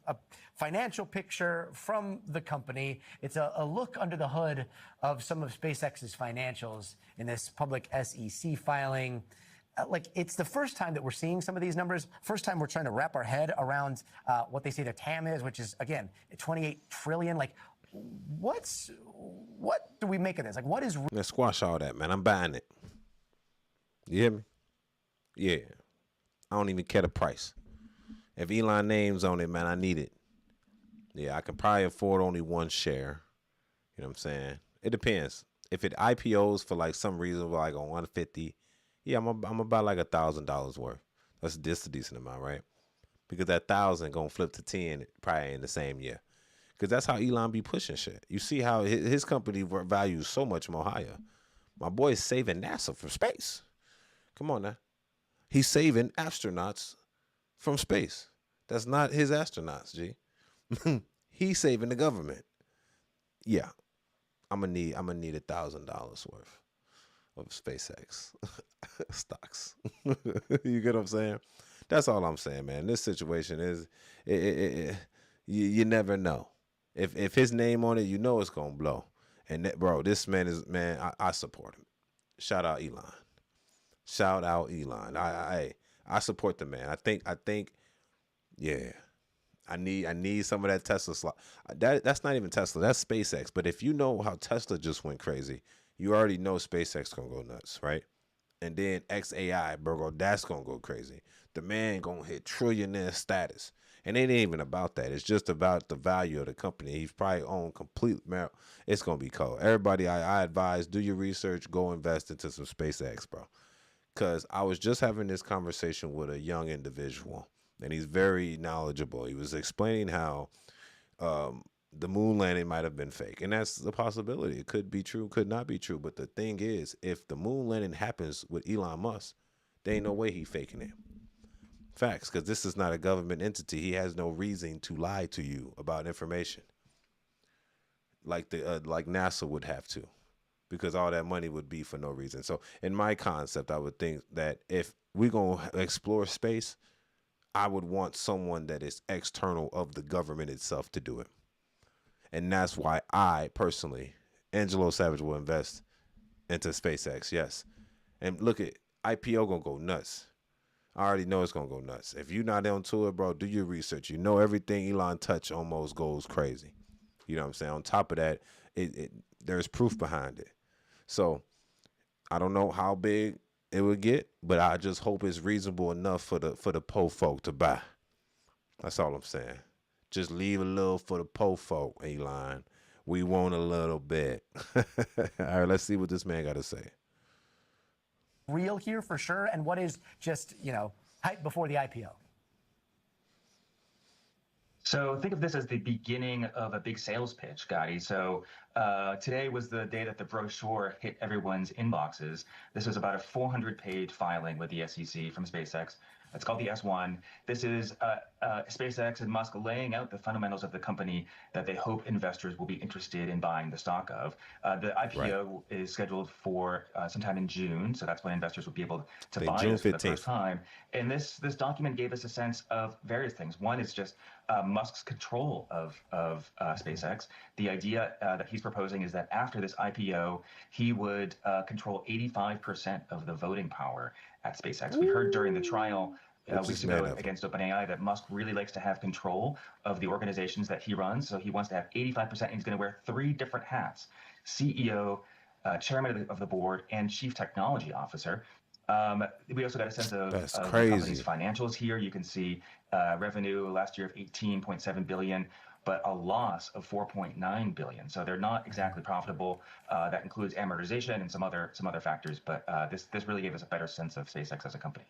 Speaker 6: a financial picture from the company. It's a look under the hood of some of SpaceX's financials in this public SEC filing. It's the first time that we're seeing some of these numbers. First time we're trying to wrap our head around what they say their TAM is, which is, again, 28 trillion. What do we make of this? What is...
Speaker 1: Man, squash all that, man. I'm buying it. You hear me? Yeah. I don't even care the price. If Elon name's on it, man, I need it. Yeah, I can probably afford only one share. You know what I'm saying? It depends. If it IPOs for some reason, on 150, yeah, I'm gonna buy $1,000 worth. That's just a decent amount, right? Because that 1,000 gonna flip to 10 probably in the same year. Because that's how Elon be pushing shit. You see how his company values so much more higher. My boy's saving NASA for space. Come on now. He's saving astronauts from space. That's not his astronauts, G. He's saving the government. Yeah, I'm gonna need $1,000 worth of SpaceX stocks. You get what I'm saying? That's all I'm saying, man. This situation is, you never know. If his name on it, it's gonna blow. And this man I support him. Shout out Elon. Shout out Elon. I support the man. I think, yeah. I need some of that Tesla slot. That's not even Tesla. That's SpaceX. But if you know how Tesla just went crazy, you already know SpaceX gonna go nuts, right? And then XAI, bro, that's gonna go crazy. The man gonna hit trillionaire status. And it ain't even about that. It's just about the value of the company. He's probably owned complete merit. It's gonna be cool. Everybody, I advise, do your research, go invest into some SpaceX, bro. Cause I was just having this conversation with a young individual, and he's very knowledgeable. He was explaining how the moon landing might have been fake, and that's the possibility. It could be true, could not be true. But the thing is, if the moon landing happens with Elon Musk, there ain't no way he faking it. Facts, because this is not a government entity. He has no reason to lie to you about information, like like NASA would have to, because all that money would be for no reason. So, in my concept, I would think that if we're gonna explore space, I would want someone that is external of the government itself to do it, and that's why I personally, Angelo Savage, will invest into SpaceX. Yes, and look at IPO gonna go nuts. I already know it's gonna go nuts. If you're not onto it, bro, do your research. You know everything Elon touch almost goes crazy. You know what I'm saying? On top of that, there's proof behind it. So I don't know how big it would get, but I just hope it's reasonable enough for the po folk to buy. That's all I'm saying. Just leave a little for the po folk, Elon. We want a little bit. All right, let's see what this man got to say.
Speaker 6: Real here for sure, and what is just, hype before the IPO?
Speaker 7: So think of this as the beginning of a big sales pitch, Gotti. So today was the day that the brochure hit everyone's inboxes. This was about a 400-page filing with the SEC from SpaceX. It's called the S-1. This is SpaceX and Musk laying out the fundamentals of the company that they hope investors will be interested in buying the stock of. The IPO is scheduled for sometime in June, so that's when investors will be able to buy this for the first time. And this document gave us a sense of various things. One is just Musk's control of SpaceX. The idea that he's proposing is that after this IPO, he would control 85% of the voting power at SpaceX. We heard during the trial weeks ago against OpenAI that Musk really likes to have control of the organizations that he runs. So he wants to have 85%, and he's going to wear 3 different hats: CEO, chairman of the board, and chief technology officer. We also got a sense of the company's financials here. You can see revenue last year of $18.7 billion, but a loss of $4.9 billion. So they're not exactly profitable. That includes amortization and some other factors. But this really gave us a better sense of SpaceX as a company.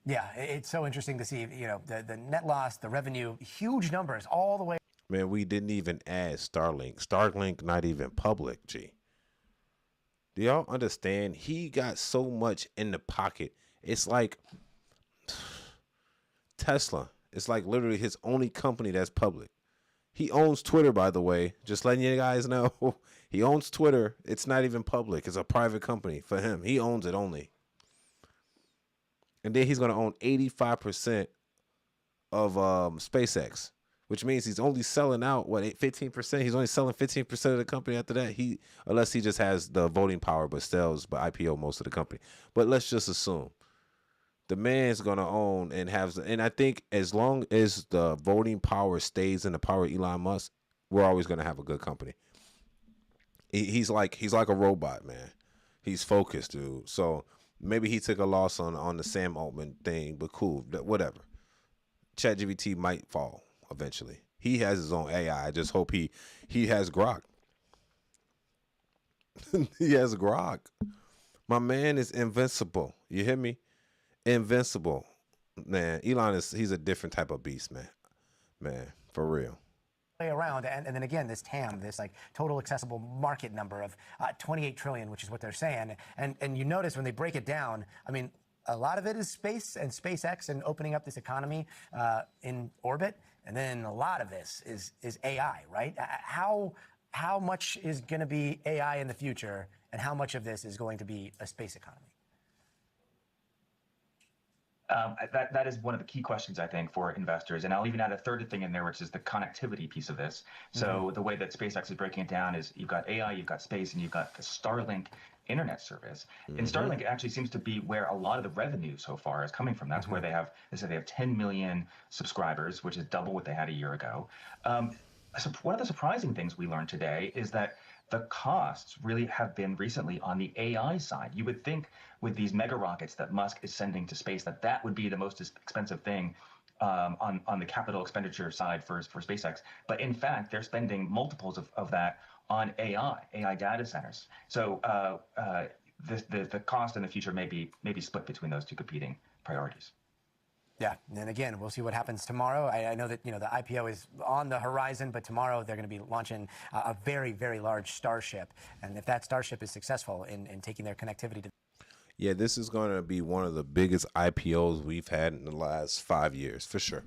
Speaker 6: Yeah, it's so interesting to see, the net loss, the revenue, huge numbers all the way.
Speaker 1: Man, we didn't even add Starlink. Starlink not even public, G. Do y'all understand? He got so much in the pocket. It's like Tesla. It's like literally his only company that's public. He owns Twitter, by the way. Just letting you guys know. He owns Twitter. It's not even public. It's a private company for him. He owns it only. And then he's going to own 85% of SpaceX, which means he's only selling out, 15%? He's only selling 15% of the company after that. Unless he just has the voting power, but sells, but IPO most of the company. But let's just assume the man's going to own and have, and I think as long as the voting power stays in the power of Elon Musk, we're always going to have a good company. He's like a robot, man. He's focused, dude. So maybe he took a loss on the Sam Altman thing, but cool, whatever. ChatGPT might fall eventually. He has his own AI. I just hope he has Grok. He has Grok. My man is invincible. You hear me? Invincible. Man, Elon he's a different type of beast, man. Man, for real.
Speaker 6: Around, and then again, this TAM, this like total accessible market number of 28 trillion, which is what they're saying. And you notice when they break it down, I mean, a lot of it is space and SpaceX and opening up this economy in orbit, and then a lot of this is AI, right? How much is going to be AI in the future, and how much of this is going to be a space economy?
Speaker 7: That is one of the key questions, I think, for investors. And I'll even add a third thing in there, which is the connectivity piece of this. So the way that SpaceX is breaking it down is you've got AI, you've got space, and you've got the Starlink internet service. And Starlink actually seems to be where a lot of the revenue so far is coming from. That's where they said they have 10 million subscribers, which is double what they had a year ago. So one of the surprising things we learned today is that the costs really have been recently on the AI side. You would think with these mega rockets that Musk is sending to space that would be the most expensive thing on the capital expenditure side for SpaceX. But in fact, they're spending multiples of that on AI data centers. So the cost in the future may be split between those two competing priorities.
Speaker 6: Yeah, and again, we'll see what happens tomorrow. I know that the IPO is on the horizon, but tomorrow they're going to be launching a very, very large Starship, and if that Starship is successful in taking their connectivity to.
Speaker 1: Yeah, this is going to be one of the biggest IPOs we've had in the last 5 years, for sure.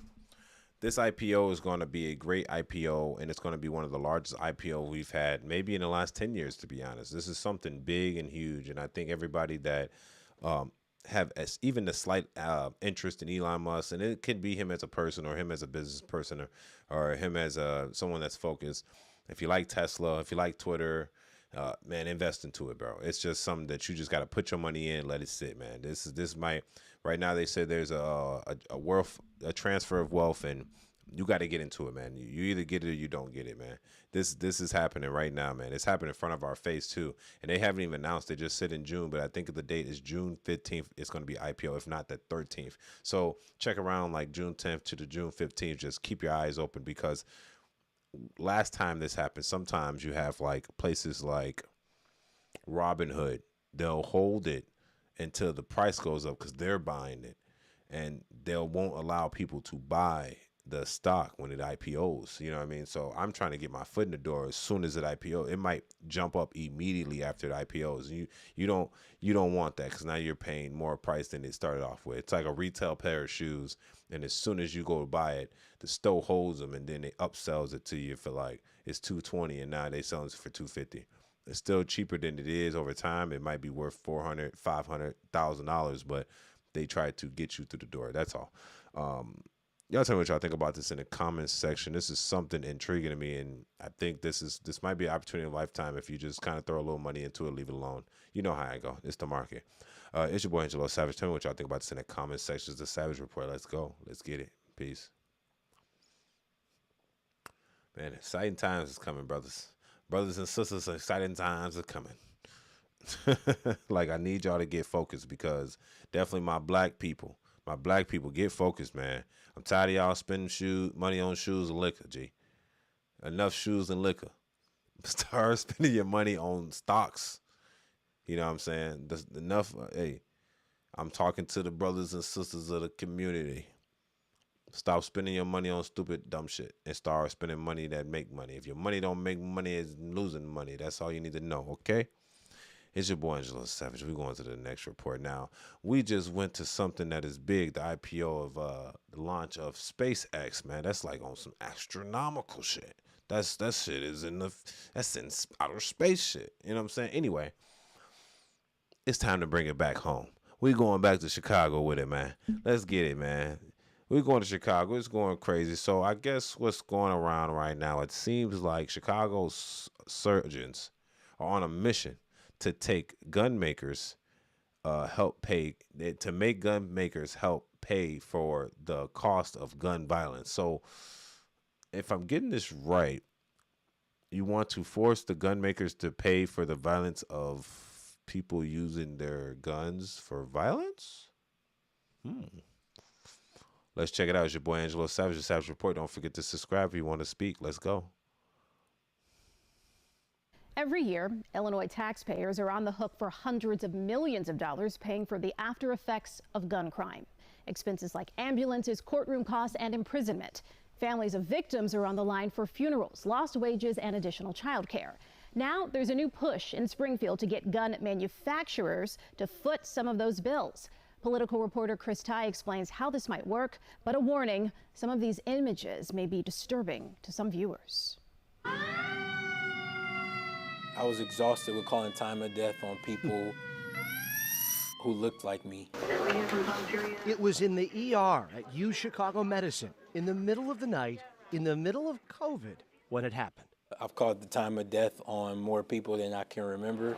Speaker 1: This IPO is going to be a great IPO, and it's going to be one of the largest IPO we've had maybe in the last 10 years, to be honest. This is something big and huge, and I think everybody that have even a slight interest in Elon Musk, and it could be him as a person or him as a business person or him as someone that's focused. If you like Tesla, if you like Twitter, man, invest into it, bro. It's just something that you just got to put your money in and let it sit, man. This might, right now they said there's a transfer of wealth, and you got to get into it, man. You either get it or you don't get it, man. This is happening right now, man. It's happening in front of our face too, and they haven't even announced. They just said in June, but I think the date is June 15th. It's going to be IPO, if not the 13th. So check around like June 10th to the June 15th. Just keep your eyes open, because last time this happened, sometimes you have like places like Robinhood, they'll hold it until the price goes up because they're buying it, and they won't allow people to buy the stock when it IPOs. You know what I mean? So I'm trying to get my foot in the door as soon as it IPO. It might jump up immediately after the IPOs. You don't want that, because now you're paying more price than it started off with. It's like a retail pair of shoes, and as soon as you go to buy it, the store holds them, and then it upsells it to you for like it's $220, and now they selling it for $250. It's still cheaper than it is over time. It might be worth $400,000, $500,000, but they try to get you through the door. That's all. Y'all tell me what y'all think about this in the comments section. This is something intriguing to me, and I think this might be an opportunity of a lifetime if you just kind of throw a little money into it, leave it alone. You know how I go. It's the market. It's your boy Angelo Savage. Tell me what y'all think about this in the comments section. It's the Savage Report. Let's go. Let's get it. Peace. Man, exciting times is coming, brothers. Brothers and sisters, exciting times are coming. Like, I need y'all to get focused, because definitely my black people get focused, man. I'm tired of y'all spending money on shoes and liquor, G. Enough shoes and liquor. Start spending your money on stocks. You know what I'm saying? That's enough. Hey, I'm talking to the brothers and sisters of the community. Stop spending your money on stupid, dumb shit, and start spending money that make money. If your money don't make money, it's losing money. That's all you need to know, okay? It's your boy Angelo Savage. We're going to the next report now. We just went to something that is big, the IPO of the launch of SpaceX, man. That's like on some astronomical shit. That shit is that's in outer space shit. You know what I'm saying? Anyway, it's time to bring it back home. We're going back to Chicago with it, man. Let's get it, man. We're going to Chicago. It's going crazy. So I guess what's going around right now, it seems like Chicago's surgeons are on a mission to take gun makers, to make gun makers help pay for the cost of gun violence. So if I'm getting this right, you want to force the gun makers to pay for the violence of people using their guns for violence? Let's check it out. It's your boy Angelo Savage, the Savage Report. Don't forget to subscribe if you want to speak. Let's go.
Speaker 8: Every year, Illinois taxpayers are on the hook for hundreds of millions of dollars paying for the after effects of gun crime. Expenses like ambulances, courtroom costs, and imprisonment. Families of victims are on the line for funerals, lost wages, and additional child care. Now there's a new push in Springfield to get gun manufacturers to foot some of those bills. Political reporter Chris Ty explains how this might work, but a warning, some of these images may be disturbing to some viewers.
Speaker 9: I was exhausted with calling time of death on people who looked like me.
Speaker 10: It was in the ER at U Chicago Medicine, in the middle of the night, in the middle of COVID, when it happened.
Speaker 9: I've called the time of death on more people than I can remember.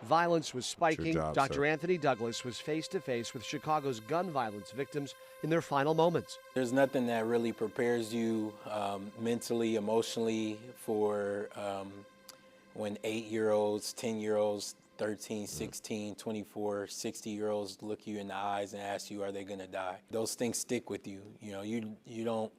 Speaker 10: Violence was spiking.
Speaker 1: job,
Speaker 10: Dr.
Speaker 1: sir.
Speaker 10: Anthony Douglas was face to face with Chicago's gun violence victims in their final moments.
Speaker 9: There's nothing that really prepares you mentally, emotionally for when 8-year-olds, 10-year-olds, 13, 16, 24, 60-year-olds look you in the eyes and ask you, are they going to die? Those things stick with you. You know, you don't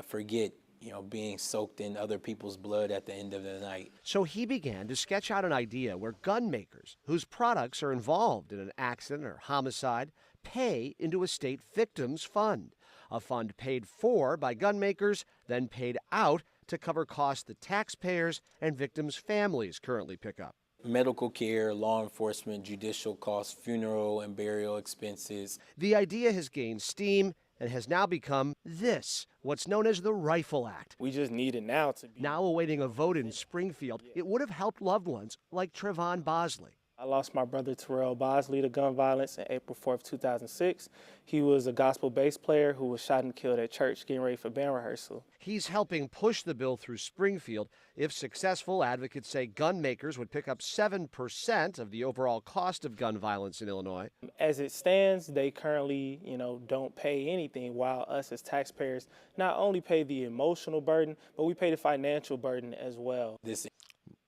Speaker 9: forget, you know, being soaked in other people's blood at the end of the night.
Speaker 10: So he began to sketch out an idea where gun makers whose products are involved in an accident or homicide pay into a state victims fund, a fund paid for by gun makers, then paid out to cover costs that taxpayers and victims' families currently pick up.
Speaker 9: Medical care, law enforcement, judicial costs, funeral and burial expenses.
Speaker 10: The idea has gained steam and has now become this, what's known as the Rifle Act.
Speaker 11: We just need it now to be.
Speaker 10: Now awaiting a vote in Springfield, it would have helped loved ones like Trevon Bosley.
Speaker 11: I lost my brother Terrell Bosley to gun violence in April 4th, 2006. He was a gospel bass player who was shot and killed at church getting ready for band rehearsal.
Speaker 10: He's helping push the bill through Springfield. If successful, advocates say gun makers would pick up 7% of the overall cost of gun violence in Illinois.
Speaker 11: As it stands, they currently, don't pay anything, while us as taxpayers not only pay the emotional burden, but we pay the financial burden as well.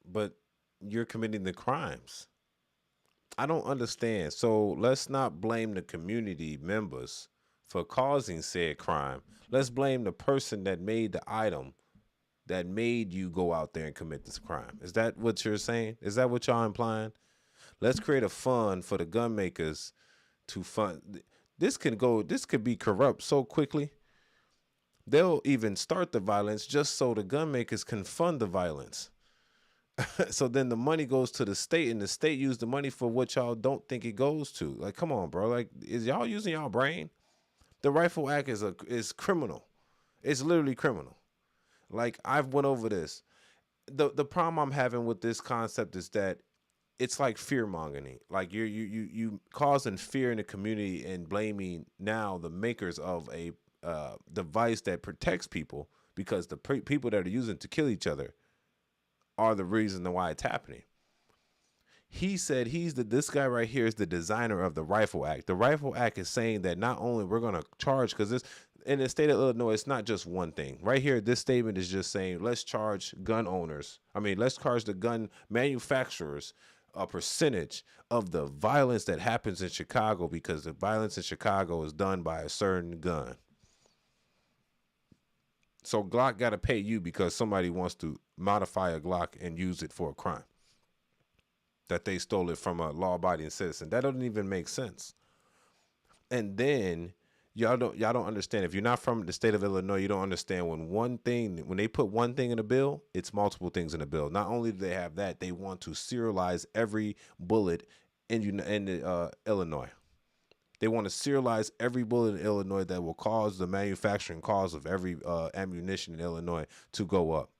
Speaker 1: But you're committing the crimes. I don't understand. So let's not blame the community members for causing said crime. Let's blame the person that made the item that made you go out there and commit this crime. Is that what you're saying? Is that what y'all implying? Let's create a fund for the gun makers to fund. This could be corrupt so quickly. They'll even start the violence just so the gun makers can fund the violence. So then the money goes to the state, and the state use the money for what y'all don't think it goes to. Like, come on, bro. Like, is y'all using y'all brain? The Rifle Act is criminal. It's literally criminal. Like, I've went over this. The problem I'm having with this concept is that it's like fear mongering. Like you causing fear in the community and blaming now the makers of a device that protects people, because the people that are using it to kill each other are the reason why it's happening. He said this guy right here is the designer of the Rifle Act. The Rifle Act is saying that not only we're going to charge, because this in the state of Illinois, it's not just one thing. Right here, this statement is just saying, let's charge let's charge the gun manufacturers a percentage of the violence that happens in Chicago, because the violence in Chicago is done by a certain gun. So Glock got to pay you because somebody wants to modify a Glock and use it for a crime that they stole it from a law-abiding citizen. That doesn't even make sense. And then y'all don't understand. If you're not from the state of Illinois, you don't understand when they put one thing in a bill, it's multiple things in a bill. Not only do they have that, they want to serialize every bullet in Illinois. They want to serialize every bullet in Illinois that will cause the manufacturing cost of every ammunition in Illinois to go up.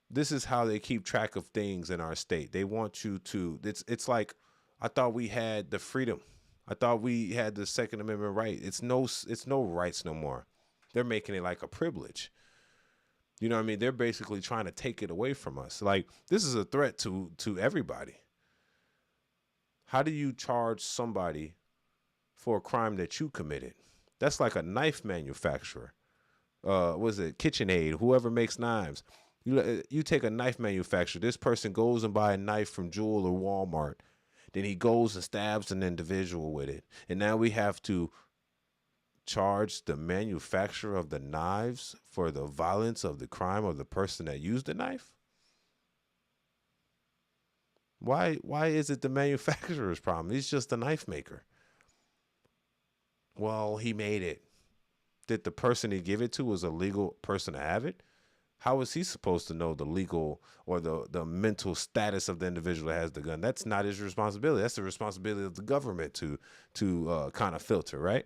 Speaker 1: This is how they keep track of things in our state. They want you to, it's like, I thought we had the freedom. I thought we had the Second Amendment right. It's no rights no more. They're making it like a privilege. You know what I mean? They're basically trying to take it away from us. Like, this is a threat to everybody. How do you charge somebody for a crime that you committed? That's like a knife manufacturer. Was it KitchenAid? Whoever makes knives. You take a knife manufacturer. This person goes and buy a knife from Jewel or Walmart. Then he goes and stabs an individual with it. And now we have to charge the manufacturer of the knives for the violence of the crime of the person that used the knife? Why is it the manufacturer's problem? He's just a knife maker. Well, he made it. Did the person he give it to was a legal person to have it? How is he supposed to know the legal or the mental status of the individual that has the gun? That's not his responsibility. That's the responsibility of the government to kind of filter, right?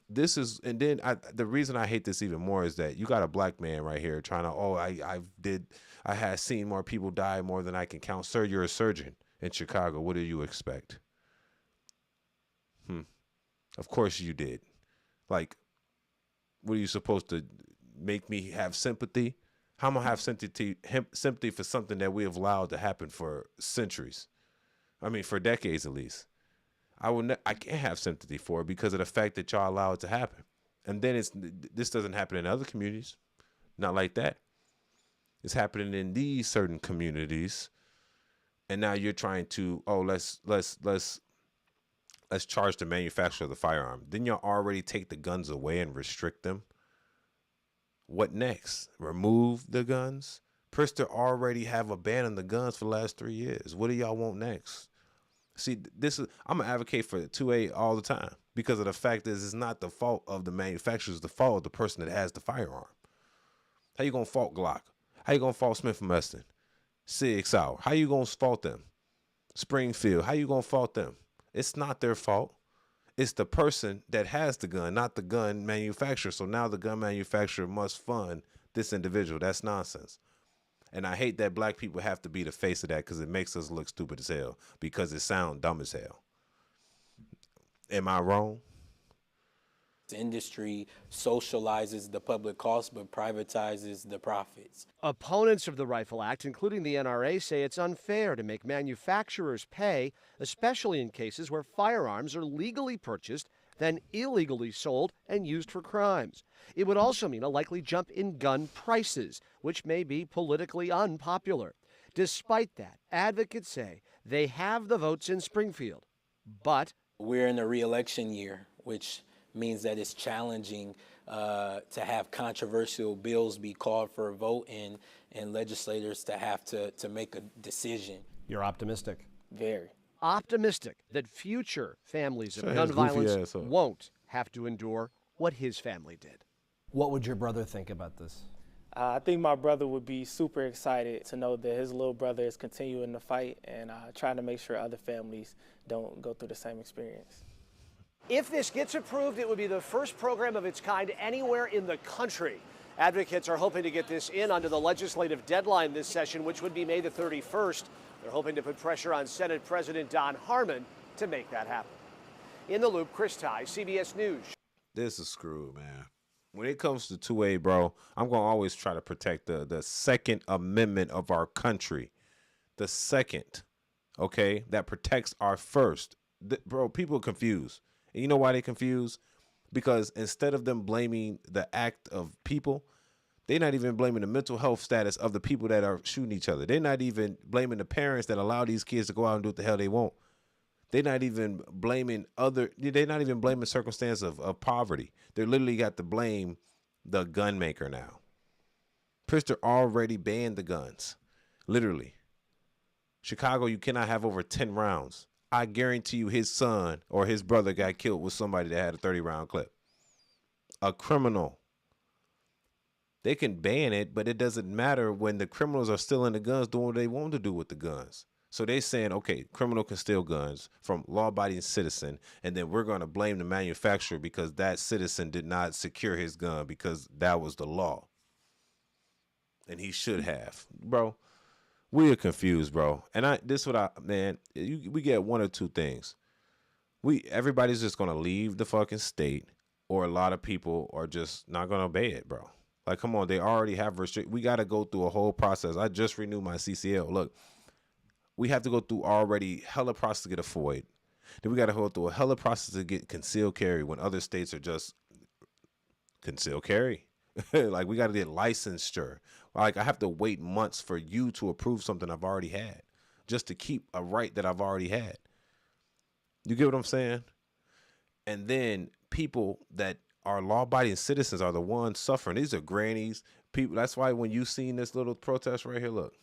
Speaker 1: The reason I hate this even more is that you got a black man right here trying to, I had seen more people die more than I can count. Sir, you're a surgeon in Chicago. What do you expect? Of course you did. Like, what are you supposed to make me have sympathy How am I have sympathy for something that we have allowed to happen for centuries? I mean, for decades at least. I can't have sympathy for it because of the fact that y'all allow it to happen. And then this doesn't happen in other communities. Not like that. It's happening in these certain communities. And now you're trying to, let's charge the manufacturer of the firearm. Didn't y'all already take the guns away and restrict them? What next? Remove the guns? Pritzker already have a ban on the guns for the last 3 years. What do y'all want next? See, I'm an advocate for 2A all the time because of the fact is it's not the fault of the manufacturer, it's the fault of the person that has the firearm. How you gonna fault Glock? How you gonna fault Smith & Wesson? Sig Sauer? How you gonna fault them? Springfield? How you gonna fault them? It's not their fault. It's the person that has the gun, not the gun manufacturer. So now the gun manufacturer must fund this individual. That's nonsense. And I hate that black people have to be the face of that because it makes us look stupid as hell because it sounds dumb as hell. Am I wrong?
Speaker 9: The industry socializes the public costs but privatizes the profits.
Speaker 10: Opponents of the Rifle Act, including the NRA, say it's unfair to make manufacturers pay, especially in cases where firearms are legally purchased, then illegally sold and used for crimes. It would also mean a likely jump in gun prices, which may be politically unpopular. Despite that, advocates say they have the votes in Springfield. But
Speaker 9: we're in a re-election year, which means that it's challenging to have controversial bills be called for a vote and legislators to have to make a decision.
Speaker 12: You're optimistic?
Speaker 9: Very.
Speaker 10: Optimistic that future families of gun violence won't have to endure what his family did.
Speaker 12: What would your brother think about this?
Speaker 11: I think my brother would be super excited to know that his little brother is continuing to fight and trying to make sure other families don't go through the same experience.
Speaker 10: If this gets approved, it would be the first program of its kind anywhere in the country. Advocates are hoping to get this in under the legislative deadline this session, which would be May the 31st. They're hoping to put pressure on Senate President Don Harmon to make that happen. In the Loop, Chris Ty, CBS News.
Speaker 1: This is screwed, man. When it comes to 2A, bro, I'm going to always try to protect the Second Amendment of our country. The second, okay, that protects our first. Bro, people are confused. And you know why they confused? Because instead of them blaming the act of people, they're not even blaming the mental health status of the people that are shooting each other. They're not even blaming the parents that allow these kids to go out and do what the hell they want. They're not even blaming circumstance of poverty. They're literally got to blame the gun maker now. Pritzker already banned the guns. Literally. Chicago, you cannot have over 10 rounds. I guarantee you his son or his brother got killed with somebody that had a 30-round clip. A criminal. They can ban it, but it doesn't matter when the criminals are stealing the guns, doing what they want to do with the guns. So they're saying, okay, criminal can steal guns from law-abiding citizen, and then we're going to blame the manufacturer because that citizen did not secure his gun because that was the law. And he should have. Bro, we are confused, bro. And we get one or two things. Everybody's just going to leave the fucking state, or a lot of people are just not going to obey it, bro. Like, come on, they already have we got to go through a whole process. I just renewed my CCL. Look, we have to go through already hella process to get a FOID. Then we got to go through a hella process to get concealed carry when other states are just concealed carry. Like, we got to get licensure. Like, I have to wait months for you to approve something I've already had just to keep a right that I've already had. You get what I'm saying? And then people that are law-abiding citizens are the ones suffering. These are grannies, people. That's why when you seen this little protest right here, look,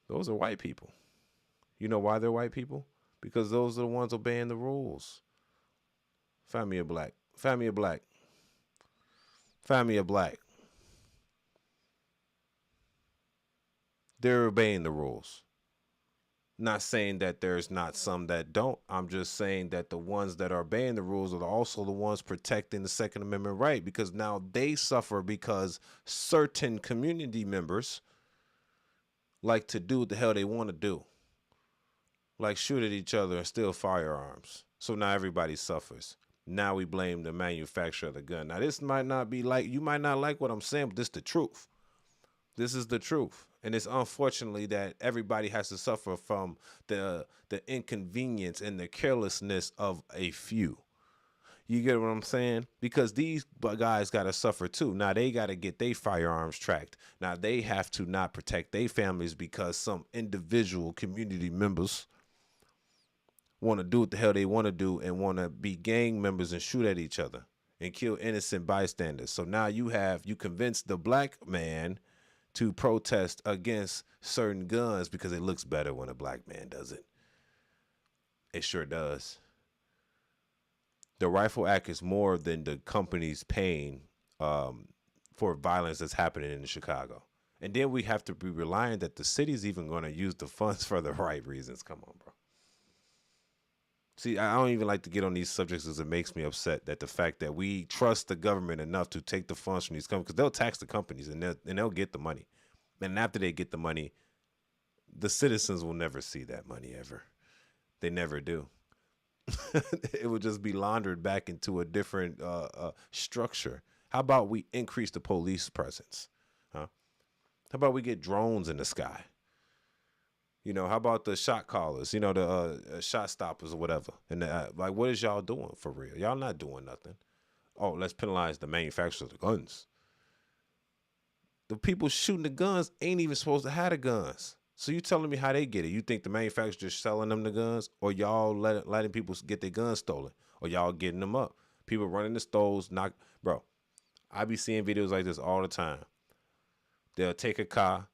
Speaker 1: those are white people. You know why they're white people? Because those are the ones obeying the rules. Family of black. Family of black. Family of black. They're obeying the rules. Not saying that there's not some that don't. I'm just saying that the ones that are obeying the rules are also the ones protecting the Second Amendment right, because now they suffer because certain community members like to do what the hell they want to do. Like shoot at each other and steal firearms. So now everybody suffers. Now we blame the manufacturer of the gun. Now this might not be like, you might not like what I'm saying, but this is the truth. This is the truth. And it's unfortunately that everybody has to suffer from the inconvenience and the carelessness of a few. You get what I'm saying? Because these guys got to suffer too. Now they got to get their firearms tracked. Now they have to not protect their families because some individual community members want to do what the hell they want to do and want to be gang members and shoot at each other and kill innocent bystanders. So now you convince the black man to protest against certain guns because it looks better when a black man does it. It sure does. The Rifle Act is more than the companies paying for violence that's happening in Chicago. And then we have to be reliant that the city's even going to use the funds for the right reasons. Come on, bro. See, I don't even like to get on these subjects because it makes me upset that the fact that we trust the government enough to take the funds from these companies, because they'll tax the companies and they'll get the money. And after they get the money, the citizens will never see that money ever. They never do. It would just be laundered back into a different structure. How about we increase the police presence? Huh? How about we get drones in the sky? You know, how about the shot callers? You know, the shot stoppers or whatever. And like, what is y'all doing for real? Y'all not doing nothing. Oh, let's penalize the manufacturers of the guns. The people shooting the guns ain't even supposed to have the guns. So you telling me how they get it? You think the manufacturers just selling them the guns, or y'all letting people get their guns stolen, or y'all getting them up? People running the stores, bro. I be seeing videos like this all the time. They'll take a car,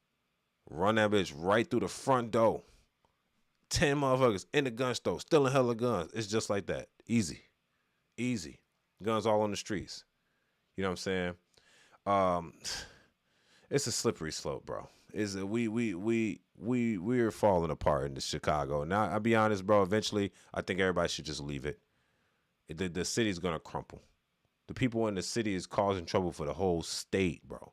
Speaker 1: run that bitch right through the front door. 10 motherfuckers in the gun store, stealing hella guns. It's just like that. Easy. Guns all on the streets. You know what I'm saying? It's a slippery slope, bro. We're falling apart in Chicago. Now, I'll be honest, bro. Eventually, I think everybody should just leave it. The city's gonna crumple. The people in the city is causing trouble for the whole state, bro.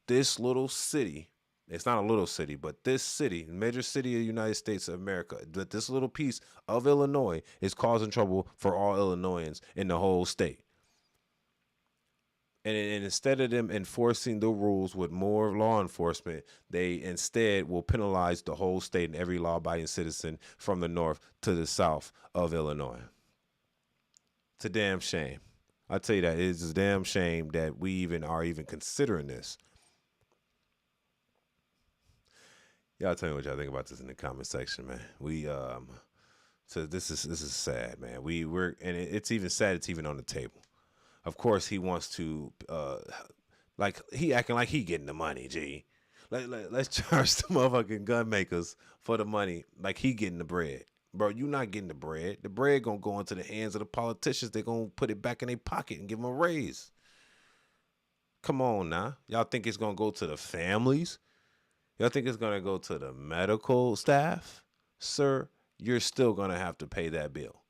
Speaker 1: This little city, it's not a little city, but this city, major city of the United States of America, this little piece of Illinois is causing trouble for all Illinoisans in the whole state. And instead of them enforcing the rules with more law enforcement, they instead will penalize the whole state and every law-abiding citizen from the north to the south of Illinois. It's a damn shame. I tell you that. It's a damn shame that we are even considering this. Y'all tell me what y'all think about this in the comment section, man. So this is sad, man. And it's even sad it's even on the table. Of course, he wants to, he acting like he getting the money, G. Let's charge the motherfucking gun makers for the money like he getting the bread. Bro, you not getting the bread. The bread going to go into the hands of the politicians. They're going to put it back in their pocket and give them a raise. Come on now. Y'all think it's going to go to the families? Y'all think it's going to go to the medical staff? Sir, you're still going to have to pay that bill.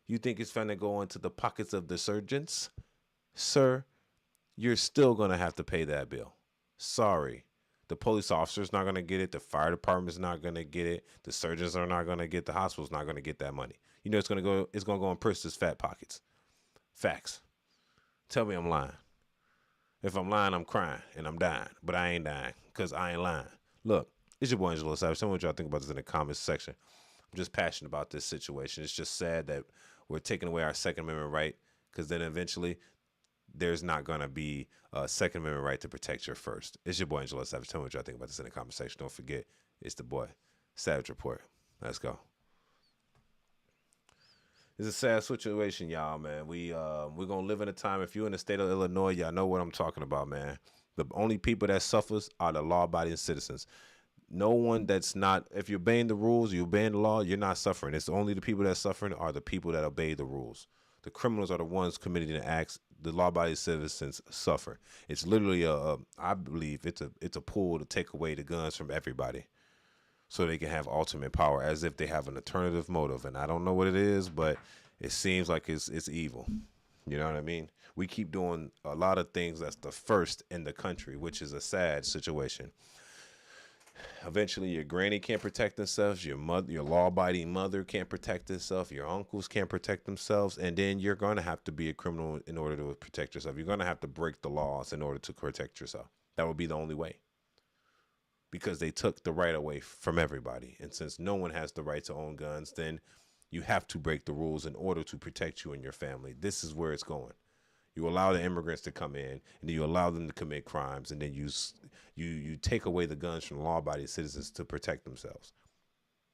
Speaker 1: You think it's going to go into the pockets of the surgeons? Sir, you're still going to have to pay that bill. Sorry. The police officer's not going to get it. The fire department's not going to get it. The surgeons are not going to get. The hospital's not going to get that money. You know it's going to go in Pritz's fat pockets. Facts. Tell me I'm lying. If I'm lying, I'm crying and I'm dying. But I ain't dying because I ain't lying. Look, it's your boy Angelo Savage. Tell me what y'all think about this in the comments section. I'm just passionate about this situation. It's just sad that we're taking away our Second Amendment right, because then eventually there's not going to be a Second Amendment right to protect your first. It's your boy Angelo Savage. Tell me what y'all think about this in the comment section. Don't forget, it's the boy Savage Report. Let's go. It's a sad situation, y'all, man. We're going to live in a time, if you're in the state of Illinois, y'all know what I'm talking about, man. The only people that suffers are the law-abiding citizens. No one that's not, if you're obeying the rules, you're obeying the law, you're not suffering. It's only the people that's suffering are the people that obey the rules. The criminals are the ones committing the acts. The law-abiding citizens suffer. It's literally I believe it's a pull to take away the guns from everybody so they can have ultimate power, as if they have an alternative motive. And I don't know what it is, but it seems like it's evil. You know what I mean? We keep doing a lot of things that's the first in the country, which is a sad situation. Eventually, your granny can't protect themselves. Your law-abiding mother can't protect herself. Your uncles can't protect themselves. And then you're going to have to be a criminal in order to protect yourself. You're going to have to break the laws in order to protect yourself. That would be the only way. because they took the right away from everybody. And since no one has the right to own guns, then you have to break the rules in order to protect you and your family. This is where it's going. You allow the immigrants to come in, and then you allow them to commit crimes, and then you take away the guns from law-abiding citizens to protect themselves,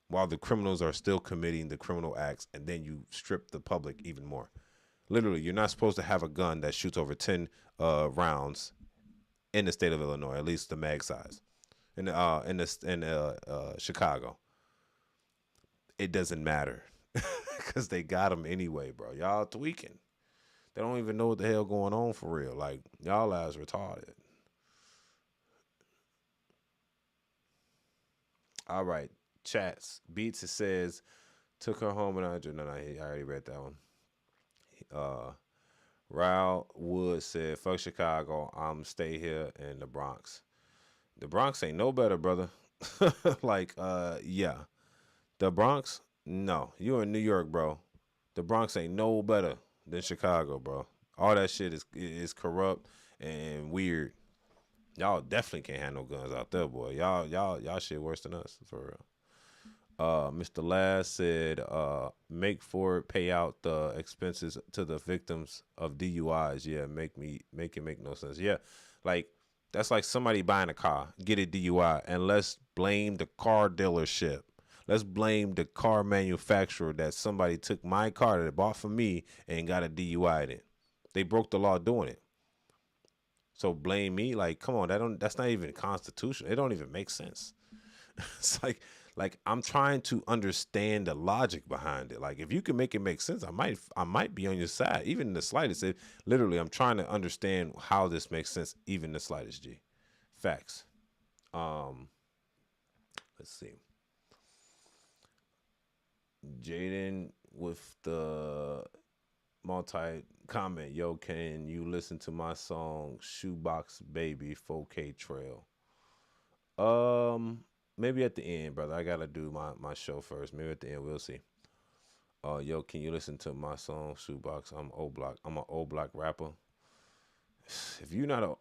Speaker 1: while the criminals are still committing the criminal acts, and then you strip the public even more. Literally, you're not supposed to have a gun that shoots over 10 rounds in the state of Illinois, at least the mag size. In Chicago, it doesn't matter because they got them anyway, bro. Y'all tweaking. They don't even know what the hell going on for real. Like, y'all ass retarded. All right, chats. Beats, it says, took her home and I already read that one. Raul Wood said, fuck Chicago, I'm stay here in the Bronx. The Bronx ain't no better, brother. Yeah. The Bronx, no. You in New York, bro. The Bronx ain't no better than Chicago, bro. All that shit is corrupt and weird. Y'all definitely can't have no guns out there, boy. Y'all shit worse than us, for real. Mr. Last said, make Ford pay out the expenses to the victims of DUIs. Yeah, make it make no sense. Yeah, like that's like somebody buying a car, get a DUI, and let's blame the car dealership. Let's blame the car manufacturer that somebody took my car that they bought from me and got a DUI in it. They broke the law doing it. So blame me? Like, come on, that's not even constitutional. It don't even make sense. It's like I'm trying to understand the logic behind it. Like, if you can make it make sense, I might be on your side, even in the slightest. Literally, I'm trying to understand how this makes sense, even the slightest. G, facts. Let's see. Jaden with the multi-comment, yo, can you listen to my song Shoebox Baby 4K Trail? Maybe at the end, brother. I gotta do my show first. Maybe at the end, we'll see. Yo, can you listen to my song Shoebox? I'm an O Block rapper. If you're not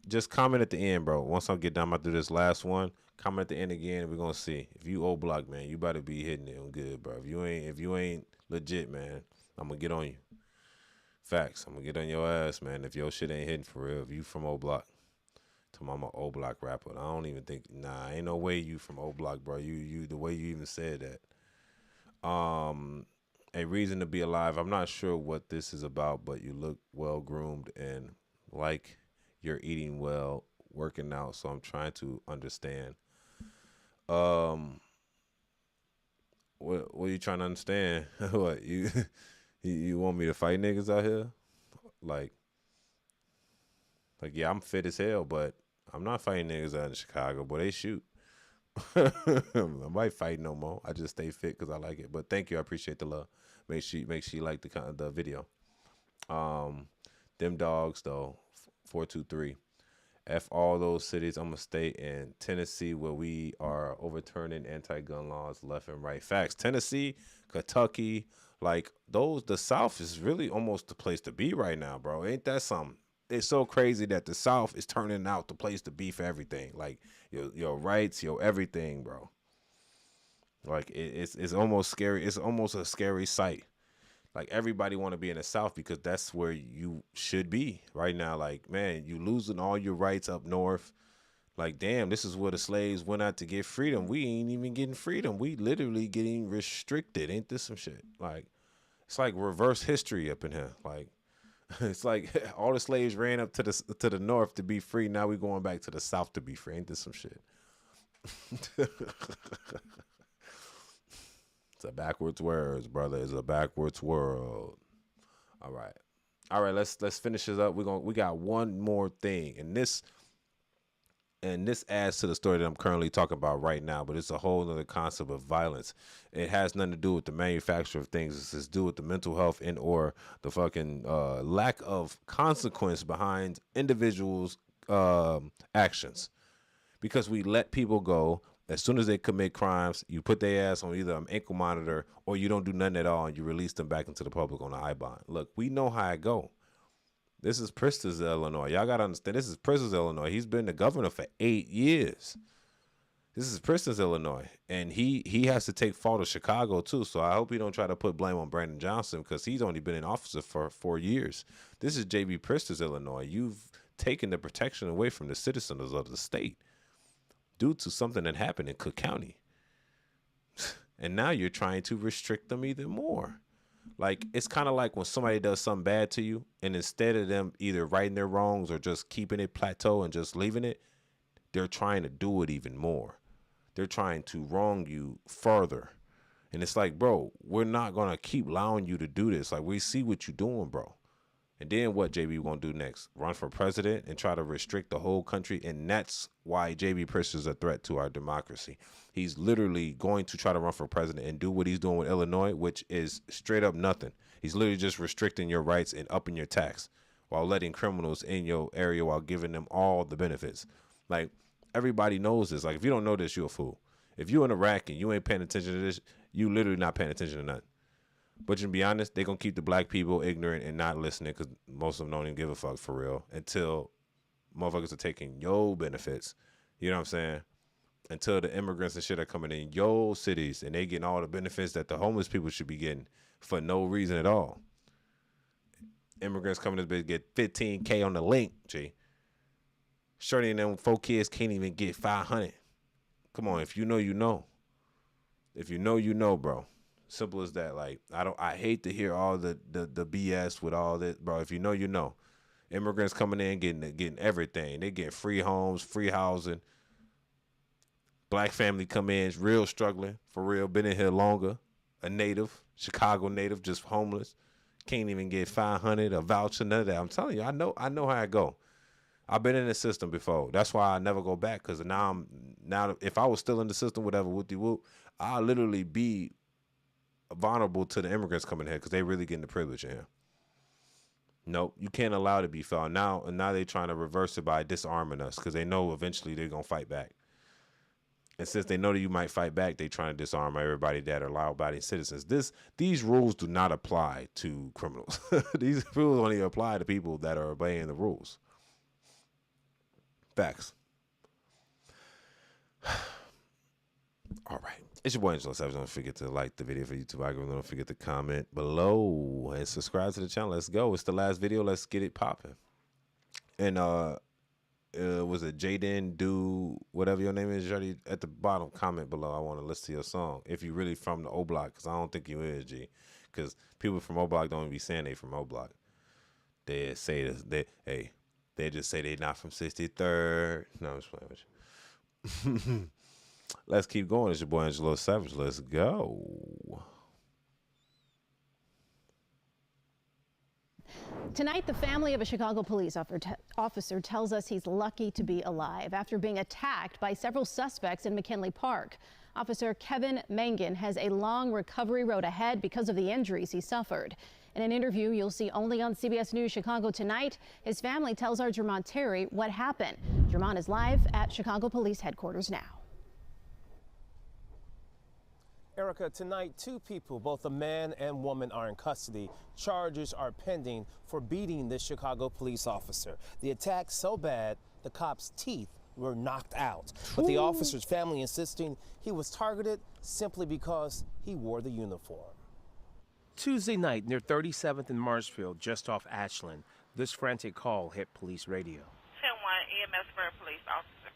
Speaker 1: just comment at the end, bro. Once I get done, I'm gonna do this last one. Comment at the end again, and we're gonna see. If you O Block, man, you better be hitting it good, bro. If you ain't legit, man, I'm gonna get on you. Facts. I'm gonna get on your ass, man. If your shit ain't hitting for real. If you from O Block, I'm an O Block rapper. I don't even think. Nah, ain't no way you from O Block, bro. You the way you even said that. A Reason to Be Alive. I'm not sure what this is about, but you look well groomed and like you're eating well, working out. So I'm trying to understand. What are you trying to understand? What you want me to fight niggas out here? Like yeah, I'm fit as hell, but I'm not fighting niggas out in Chicago. Boy, they shoot. I might fight no more. I just stay fit because I like it. But thank you, I appreciate the love. Make sure you like the video. Them dogs though, 423. F all those cities. I'm gonna stay in Tennessee where we are overturning anti-gun laws left and right. Facts. Tennessee, Kentucky, like those. The South is really almost the place to be right now, bro. Ain't that something? It's so crazy that the South is turning out the place to be for everything. Like your rights, your everything, bro. Like it's almost scary. It's almost a scary sight. Like everybody want to be in the South because that's where you should be right now. Like, man, you losing all your rights up north. Like, damn, this is where the slaves went out to get freedom. We ain't even getting freedom. We literally getting restricted. Ain't this some shit? Like, it's like reverse history up in here. Like, it's like all the slaves ran up to the north to be free. Now we going back to the South to be free. Ain't this some shit? It's a backwards world, brother. It's a backwards world. All right. Let's finish this up. We got one more thing, and this adds to the story that I'm currently talking about right now. But it's a whole other concept of violence. It has nothing to do with the manufacture of things. It's to do with the mental health and or the fucking lack of consequence behind individuals' actions, because we let people go. As soon as they commit crimes, you put their ass on either an ankle monitor or you don't do nothing at all and you release them back into the public on the I-bond. Look, we know how it go. This is Pritzker's Illinois. Y'all got to understand, this is Pritzker's Illinois. He's been the governor for 8 years. This is Priston's Illinois, and he has to take fault of Chicago too. So I hope he don't try to put blame on Brandon Johnson because he's only been in office for 4 years. This is J.B. Priston's Illinois. You've taken the protection away from the citizens of the state due to something that happened in Cook County, and now you're trying to restrict them even more. Like, it's kind of like when somebody does something bad to you, and instead of them either righting their wrongs or just keeping it plateau and just leaving it, they're trying to do it even more. They're trying to wrong you further. And it's like, bro, we're not going to keep allowing you to do this. Like, we see what you're doing, bro. And then what JB going to do next? Run for president and try to restrict the whole country? And that's why JB Pritzker is a threat to our democracy. He's literally going to try to run for president and do what he's doing with Illinois, which is straight up nothing. He's literally just restricting your rights and upping your tax while letting criminals in your area while giving them all the benefits. Like, everybody knows this. Like, if you don't know this, you're a fool. If you're in Iraq and you ain't paying attention to this, you literally not paying attention to nothing. But to be honest, they're going to keep the black people ignorant and not listening because most of them don't even give a fuck for real until motherfuckers are taking your benefits. You know what I'm saying? Until the immigrants and shit are coming in your cities and they getting all the benefits that the homeless people should be getting for no reason at all. Immigrants coming to this bitch get $15K on the link, G. Shorty and them 4 kids can't even get 500. Come on, if you know, you know. If you know, you know, bro. Simple as that. Like, I hate to hear all the BS with all that, bro. If you know, you know. Immigrants coming in getting everything. They getting free homes, free housing. Black family come in, real struggling, for real, been in here longer. A native, Chicago native, just homeless. Can't even get 500, a voucher, none of that. I'm telling you, I know how it go. I've been in the system before. That's why I never go back, because now if I was still in the system, whatever, whoop-de-whoop, I'll literally be vulnerable to the immigrants coming here because they really getting the privilege in here. Nope, you can't allow it to be felt. Now they're trying to reverse it by disarming us because they know eventually they're going to fight back. And since they know that you might fight back, they trying to disarm everybody that are law-abiding citizens. These rules do not apply to criminals. These rules only apply to people that are obeying the rules. Facts. All right. It's your boy Angelo Savage. Don't forget to like the video for YouTube algorithm. Don't forget to comment below and subscribe to the channel. Let's go. It's the last video. Let's get it popping. And was it Jaden Do whatever your name is? Already at the bottom. Comment below. I want to listen to your song if you really from the O Block, because I don't think you is, G. Because people from O Block don't even be saying they from O Block. They say they just say they not from 63rd. No, I'm just playing with you. Let's keep going. It's your boy Angelo Savage. Let's go.
Speaker 8: Tonight, the family of a Chicago police officer tells us he's lucky to be alive after being attacked by several suspects in McKinley Park. Officer Kevin Mangan has a long recovery road ahead because of the injuries he suffered. In an interview you'll see only on CBS News Chicago tonight, his family tells our Jermon Terry what happened. Jermon is live at Chicago Police Headquarters now.
Speaker 13: Erica, tonight, 2 people, both a man and woman, are in custody. Charges are pending for beating this Chicago police officer. The attack so bad, the cop's teeth were knocked out. But the officer's family insisting he was targeted simply because he wore the uniform. Tuesday night near 37th and Marshfield, just off Ashland, this frantic call hit police radio.
Speaker 14: 10-1 EMS for a police officer.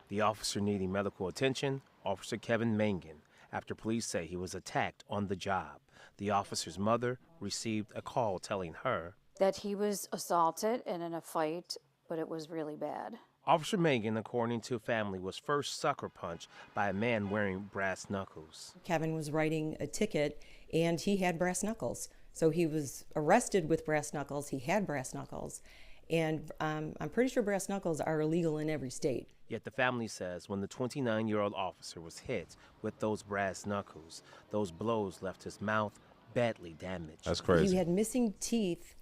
Speaker 13: The officer needing medical attention, Officer Kevin Mangan, after police say he was attacked on the job. The officer's mother received a call telling her
Speaker 15: that he was assaulted and in a fight, but it was really bad.
Speaker 13: Officer Mangan, according to family, was first sucker punched by a man wearing brass knuckles.
Speaker 16: Kevin was writing a ticket and he had brass knuckles. So he was arrested with brass knuckles. He had brass knuckles. And I'm pretty sure brass knuckles are illegal in every state.
Speaker 13: Yet the family says when the 29-year-old officer was hit with those brass knuckles, those blows left his mouth badly damaged.
Speaker 1: That's crazy.
Speaker 16: He had missing teeth,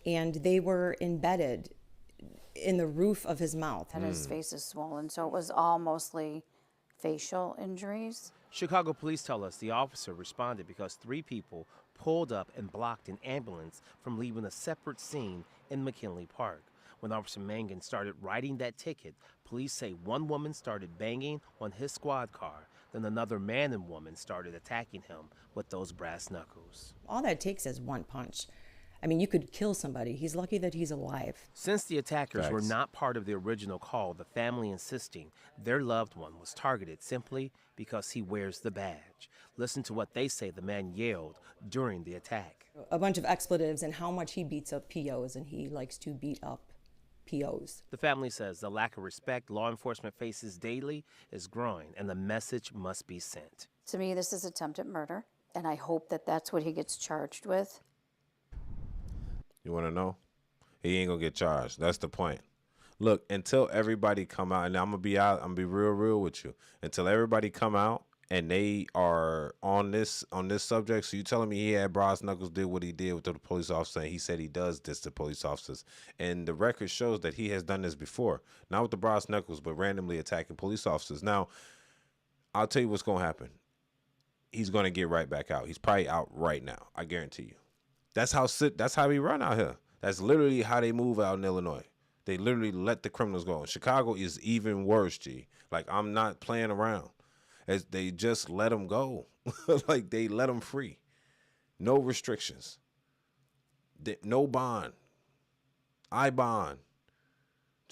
Speaker 16: and they were embedded in the roof of his mouth.
Speaker 15: And his face is swollen, so it was all mostly facial injuries.
Speaker 13: Chicago police tell us the officer responded because 3 people pulled up and blocked an ambulance from leaving a separate scene in McKinley Park. When Officer Mangan started writing that ticket, police say one woman started banging on his squad car, then another man and woman started attacking him with those brass knuckles.
Speaker 16: All that takes is one punch. I mean, you could kill somebody. He's lucky that he's alive.
Speaker 13: Since the attackers were
Speaker 1: Facts.
Speaker 13: not part of the original call, the family insisting their loved one was targeted simply because he wears the badge. Listen to what they say the man yelled during the attack.
Speaker 16: A bunch of expletives and how much he beats up POs, and he likes to beat up POs.
Speaker 13: The family says the lack of respect law enforcement faces daily is growing, and the message must be sent.
Speaker 15: To me, this is attempted murder, and I hope that that's what he gets charged with.
Speaker 1: You want to know? He ain't gonna get charged. That's the point. Look, until everybody come out, and I'm gonna be real with you. Until everybody come out and they are on this subject. So you telling me he had brass knuckles, did what he did with the police officer, and he said he does this to police officers, and the record shows that he has done this before, not with the brass knuckles, but randomly attacking police officers. Now, I'll tell you what's gonna happen. He's gonna get right back out. He's probably out right now. I guarantee you. That's how we run out here. That's literally how they move out in Illinois. They literally let the criminals go. In Chicago is even worse, G. Like, I'm not playing around. As they just let them go. Like, they let them free. No restrictions. No bond. I bond.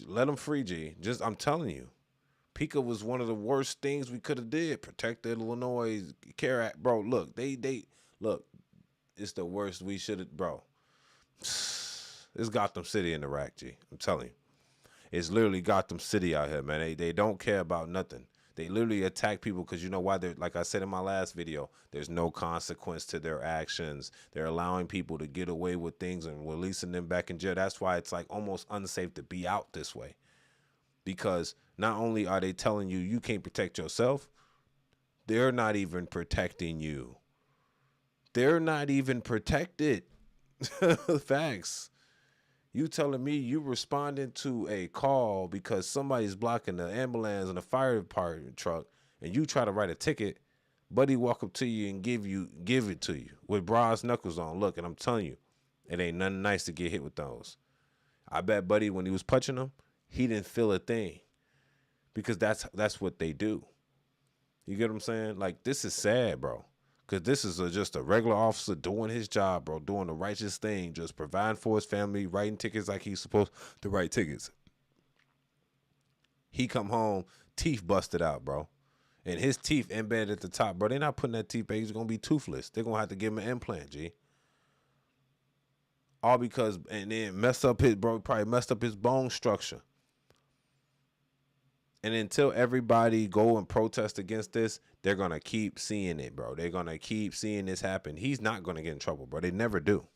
Speaker 1: Let them free, G. I'm telling you. PICA was one of the worst things we could have did. Protect the Illinois Care Act. Bro, look, look. It's the worst we should have, bro. It's Gotham City in the rack, G. I'm telling you. It's literally Gotham City out here, man. They don't care about nothing. They literally attack people because you know why? They're, like I said in my last video, there's no consequence to their actions. They're allowing people to get away with things and releasing them back in jail. That's why it's like almost unsafe to be out this way. Because not only are they telling you you can't protect yourself, they're not even protecting you. They're not even protected. Facts. You telling me you responding to a call because somebody's blocking the ambulance and the fire department truck, and you try to write a ticket, buddy walk up to you and give it to you with brass knuckles on. Look, and I'm telling you, it ain't nothing nice to get hit with those. I bet buddy when he was punching them, he didn't feel a thing. Because that's what they do. You get what I'm saying? Like, this is sad, bro. Because this is just a regular officer doing his job, bro, doing the righteous thing, just providing for his family, writing tickets like he's supposed to write tickets. He come home, teeth busted out, bro. And his teeth embedded at the top, bro. They're not putting that teeth back. He's going to be toothless. They're going to have to give him an implant, G. All because, and then probably messed up his bone structure. And until everybody go and protest against this, they're going to keep seeing it, bro. They're going to keep seeing this happen. He's not going to get in trouble, bro. They never do.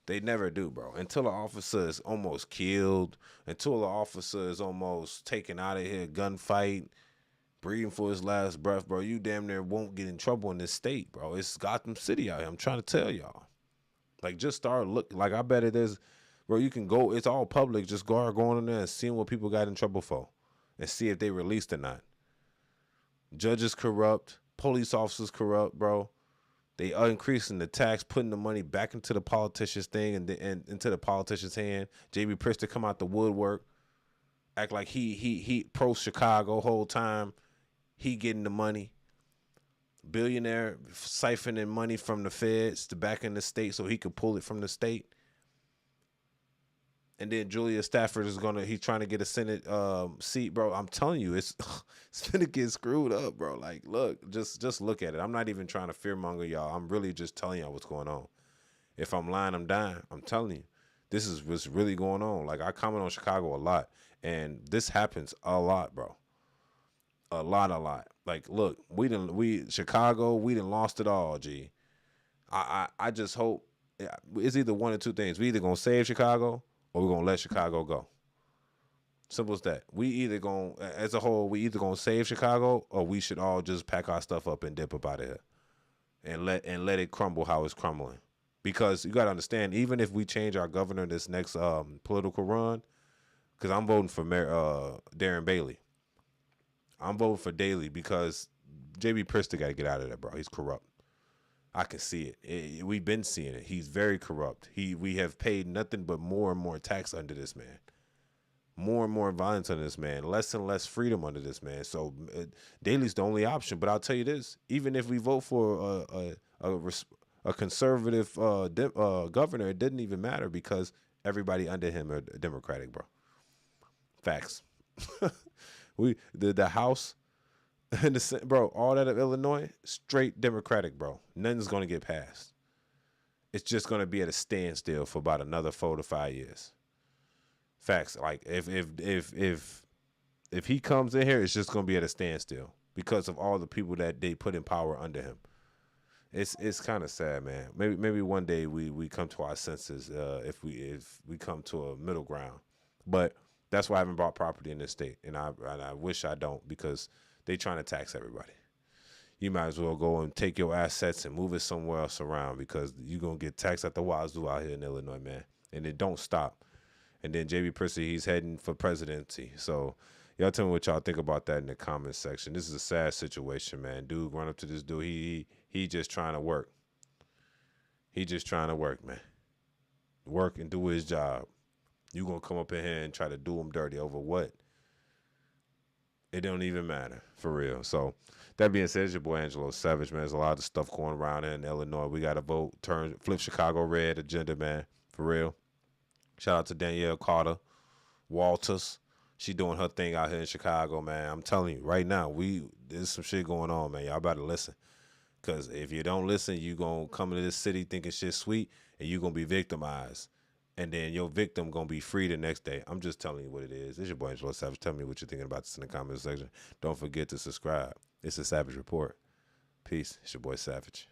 Speaker 1: They never do, bro. Until an officer is almost killed, until an officer is almost taken out of here, gunfight, breathing for his last breath, bro, you damn near won't get in trouble in this state, bro. It's Gotham City out here. I'm trying to tell y'all. Like, just start looking. Like, I bet it is, bro, you can go. It's all public. Just go in there and see what people got in trouble for. And see if they released or not. Judges corrupt. Police officers corrupt, bro. They are increasing the tax, putting the money back into the politician's thing and into the politician's hand. J.B. Pritzker come out the woodwork, act like he pro Chicago whole time. He getting the money. Billionaire siphoning money from the feds to back in the state so he could pull it from the state. And then Julia Stafford he's trying to get a Senate seat, bro. I'm telling you, it's gonna get screwed up, bro. Like, look, just look at it. I'm not even trying to fearmonger y'all. I'm really just telling y'all what's going on. If I'm lying, I'm dying. I'm telling you, this is what's really going on. Like, I comment on Chicago a lot, and this happens a lot, bro. A lot. Like, look, Chicago, we done lost it all, G. I just hope it's either one or two things. We either gonna save Chicago, or we're going to let Chicago go. Simple as that. As a whole, we either going to save Chicago, or we should all just pack our stuff up and dip up out of here. And let it crumble how it's crumbling. Because you got to understand, even if we change our governor this next political run, because I'm voting for Darren Bailey. I'm voting for Daley because J.B. Pritzker got to get out of there, bro. He's corrupt. I can see it. We've been seeing it. He's very corrupt. We have paid nothing but more and more tax under this man. More and more violence under this man. Less and less freedom under this man. So Daley's the only option. But I'll tell you this: even if we vote for a conservative governor, it didn't even matter because everybody under him are Democratic, bro. Facts. The House. And bro, all that of Illinois, straight Democratic, bro. Nothing's gonna get passed. It's just gonna be at a standstill for about another 4 to 5 years. Facts. Like if he comes in here, it's just gonna be at a standstill because of all the people that they put in power under him. It's kind of sad, man. Maybe one day we come to our senses if we come to a middle ground. But that's why I haven't bought property in this state, and I wish I don't because they trying to tax everybody. You might as well go and take your assets and move it somewhere else around because you're going to get taxed at the wazoo out here in Illinois, man. And it don't stop. And then J.B. Prissy, he's heading for presidency. So y'all tell me what y'all think about that in the comments section. This is a sad situation, man. Dude, run up to this dude. He just trying to work. He just trying to work, man. Work and do his job. You going to come up in here and try to do him dirty over what? It don't even matter, for real. So, that being said, it's your boy Angelo Savage, man. There's a lot of stuff going around here in Illinois. We got to vote, flip Chicago red agenda, man, for real. Shout out to Danielle Carter Walters. She doing her thing out here in Chicago, man. I'm telling you, right now, there's some shit going on, man. Y'all better listen. Because if you don't listen, you going to come into this city thinking shit's sweet, and you going to be victimized. And then your victim going to be free the next day. I'm just telling you what it is. It's your boy Angelo Savage. Tell me what you're thinking about this in the comment section. Don't forget to subscribe. It's a Savage Report. Peace. It's your boy Savage.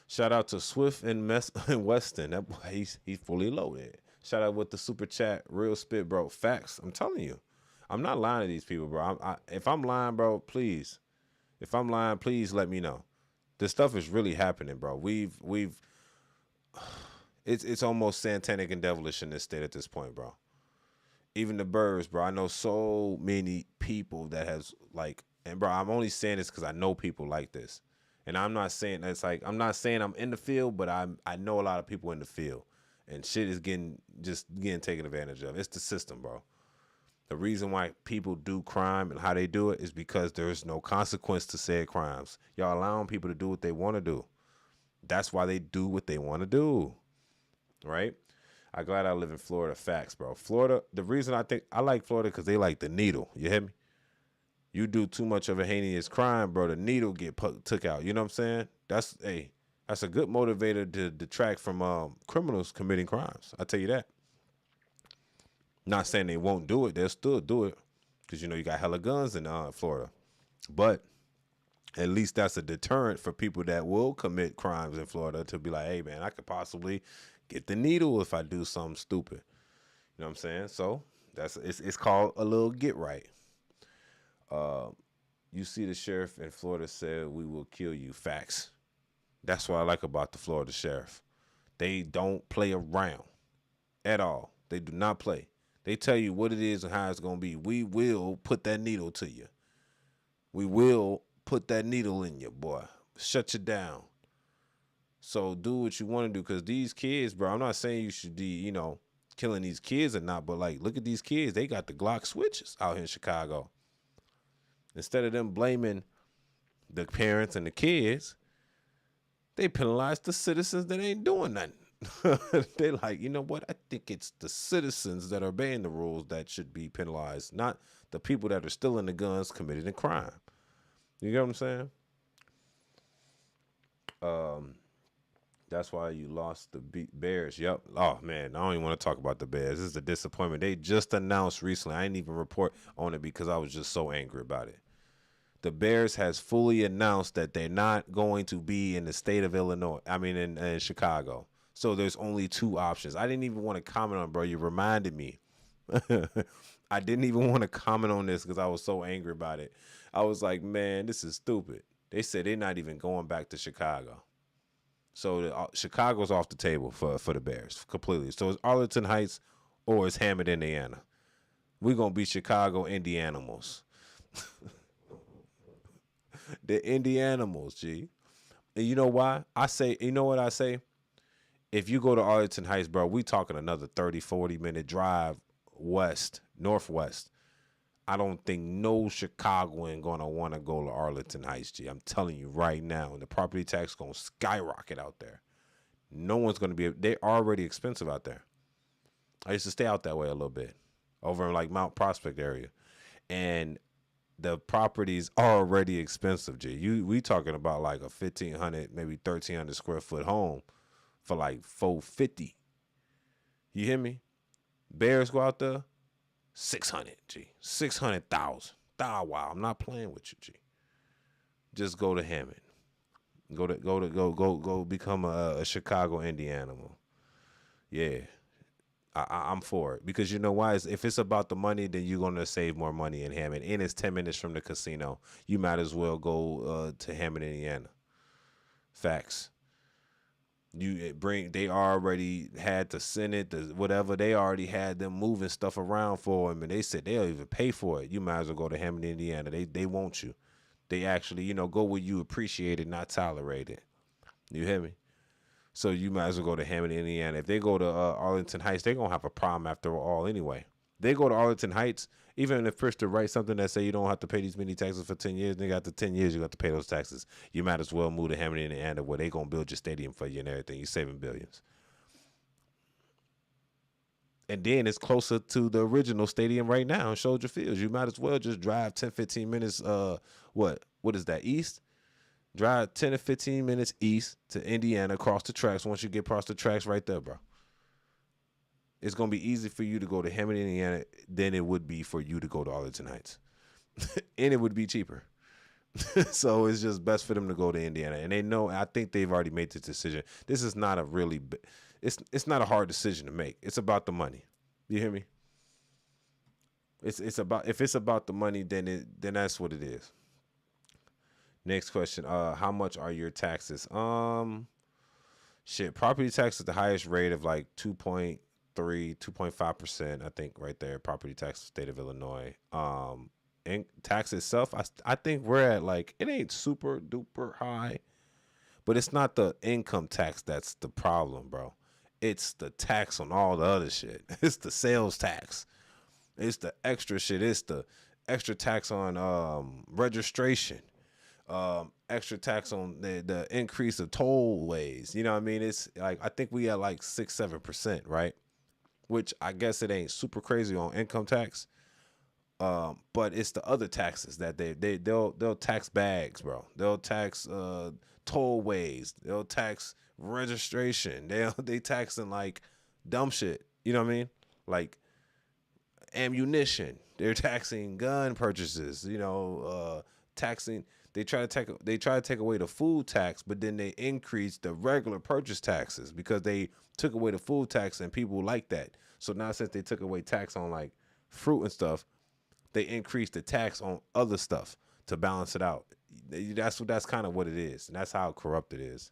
Speaker 1: Shout out to Swift and Weston. That boy, he's fully loaded. Shout out with the super chat. Real spit, bro. Facts. I'm telling you. I'm not lying to these people, bro. If I'm lying, bro, please. If I'm lying, please let me know. This stuff is really happening, bro. It's almost satanic and devilish in this state at this point, bro. Even the birds, bro. I know so many people that has and bro, I'm only saying this because I know people like this. And I'm not saying I'm not saying I'm in the field, but I know a lot of people in the field. And shit is getting taken advantage of. It's the system, bro. The reason why people do crime and how they do it is because there's no consequence to said crimes. Y'all allowing people to do what they want to do. That's why they do what they want to do. Right? I'm glad I live in Florida. Facts, bro. Florida, the reason I think I like Florida because they like the needle. You hear me? You do too much of a heinous crime, bro, the needle get took out. You know what I'm saying? That's a good motivator to detract from criminals committing crimes. I tell you that. Not saying they won't do it. They'll still do it because, you got hella guns in Florida. But at least that's a deterrent for people that will commit crimes in Florida to be like, hey, man, I could possibly get the needle if I do something stupid. You know what I'm saying? So it's called a little get right. You see the sheriff in Florida said, we will kill you. Facts. That's what I like about the Florida sheriff. They don't play around at all. They do not play. They tell you what it is and how it's going to be. We will put that needle to you. We will put that needle in you, boy. Shut you down. So do what you want to do because these kids, bro, I'm not saying you should be, killing these kids or not, but look at these kids. They got the Glock switches out here in Chicago. Instead of them blaming the parents and the kids, they penalize the citizens that ain't doing nothing. They like, you know what? I think it's the citizens that are obeying the rules that should be penalized, not the people that are stealing the guns committing a crime. You get what I'm saying? That's why you lost the Bears. Yep. Oh, man, I don't even want to talk about the Bears. This is a disappointment. They just announced recently. I didn't even report on it because I was just so angry about it. The Bears has fully announced that they're not going to be in the state of Illinois. I mean, in Chicago. So there's only two options. I didn't even want to comment on, bro. You reminded me. I didn't even want to comment on this because I was so angry about it. I was like, man, this is stupid. They said they're not even going back to Chicago. So Chicago's off the table for the Bears completely. So it's Arlington Heights or it's Hammond, Indiana. We're going to be Chicago Indianimals. The Indianimals, G. And you know why? You know what I say? If you go to Arlington Heights, bro, we talking another 30, 40-minute drive northwest. I don't think no Chicagoan gonna want to go to Arlington Heights, G. I'm telling you right now, and the property tax gonna skyrocket out there. No one's gonna be. They're already expensive out there. I used to stay out that way a little bit, over in like Mount Prospect area, and the property's already expensive, G. We talking about like a 1,500, maybe 1,300 square foot home for like $450. You hear me? Bears go out there, 600, G. 600,000. Wow, I'm not playing with you, G. Just go to Hammond. Go become a Chicago Indianimal. Yeah. I'm for it, because you know why? If it's about the money, then you're gonna save more money in Hammond, and it's 10 minutes from the casino. You might as well go to Hammond, Indiana. Facts. They already had the Senate, whatever. They already had them moving stuff around for them, and they said they'll even pay for it. You might as well go to Hammond, Indiana. They want you. They actually, go where you appreciate it, not tolerate it. You hear me? So you might as well go to Hammond, Indiana. If they go to Arlington Heights, they're going to have a problem after all anyway. They go to Arlington Heights, even if Pritzker writes something that say you don't have to pay these many taxes for 10 years, nigga, after 10 years, you got to pay those taxes. You might as well move to Hammond, Indiana, where they going to build your stadium for you and everything. You're saving billions. And then it's closer to the original stadium right now in Soldier Fields. You might as well just drive 10, 15 minutes, what is that, east? Drive 10 to 15 minutes east to Indiana, across the tracks. Once you get across the tracks right there, bro. It's going to be easy for you to go to Hammond, Indiana than it would be for you to go to Arlington Heights. And it would be cheaper. So it's just best for them to go to Indiana. And they know, I think they've already made this decision. This is not a really, it's not a hard decision to make. It's about the money. You hear me? It's about, if it's about the money, then that's what it is. Next question. How much are your taxes? Property tax is the highest rate of like 2.3, 2.5%, I think, right there. Property tax, state of Illinois. And tax itself, I think we're at like, it ain't super duper high, but it's not the income tax that's the problem, bro. It's the tax on all the other shit. It's the sales tax. It's the extra shit. It's the extra tax on registration. Extra tax on the increase of tollways. You know what I mean? It's like, I think we at like 6-7%, right? Which I guess it ain't super crazy on income tax. But it's the other taxes that they'll tax bags, bro. They'll tax tollways. They'll tax registration. They taxing like dumb shit. You know what I mean? Like ammunition. They're taxing gun purchases. Taxing. They try to take away the food tax, but then they increase the regular purchase taxes because they took away the food tax and people like that. So now since they took away tax on like fruit and stuff, they increased the tax on other stuff to balance it out. That's kind of what it is, and that's how corrupt it is.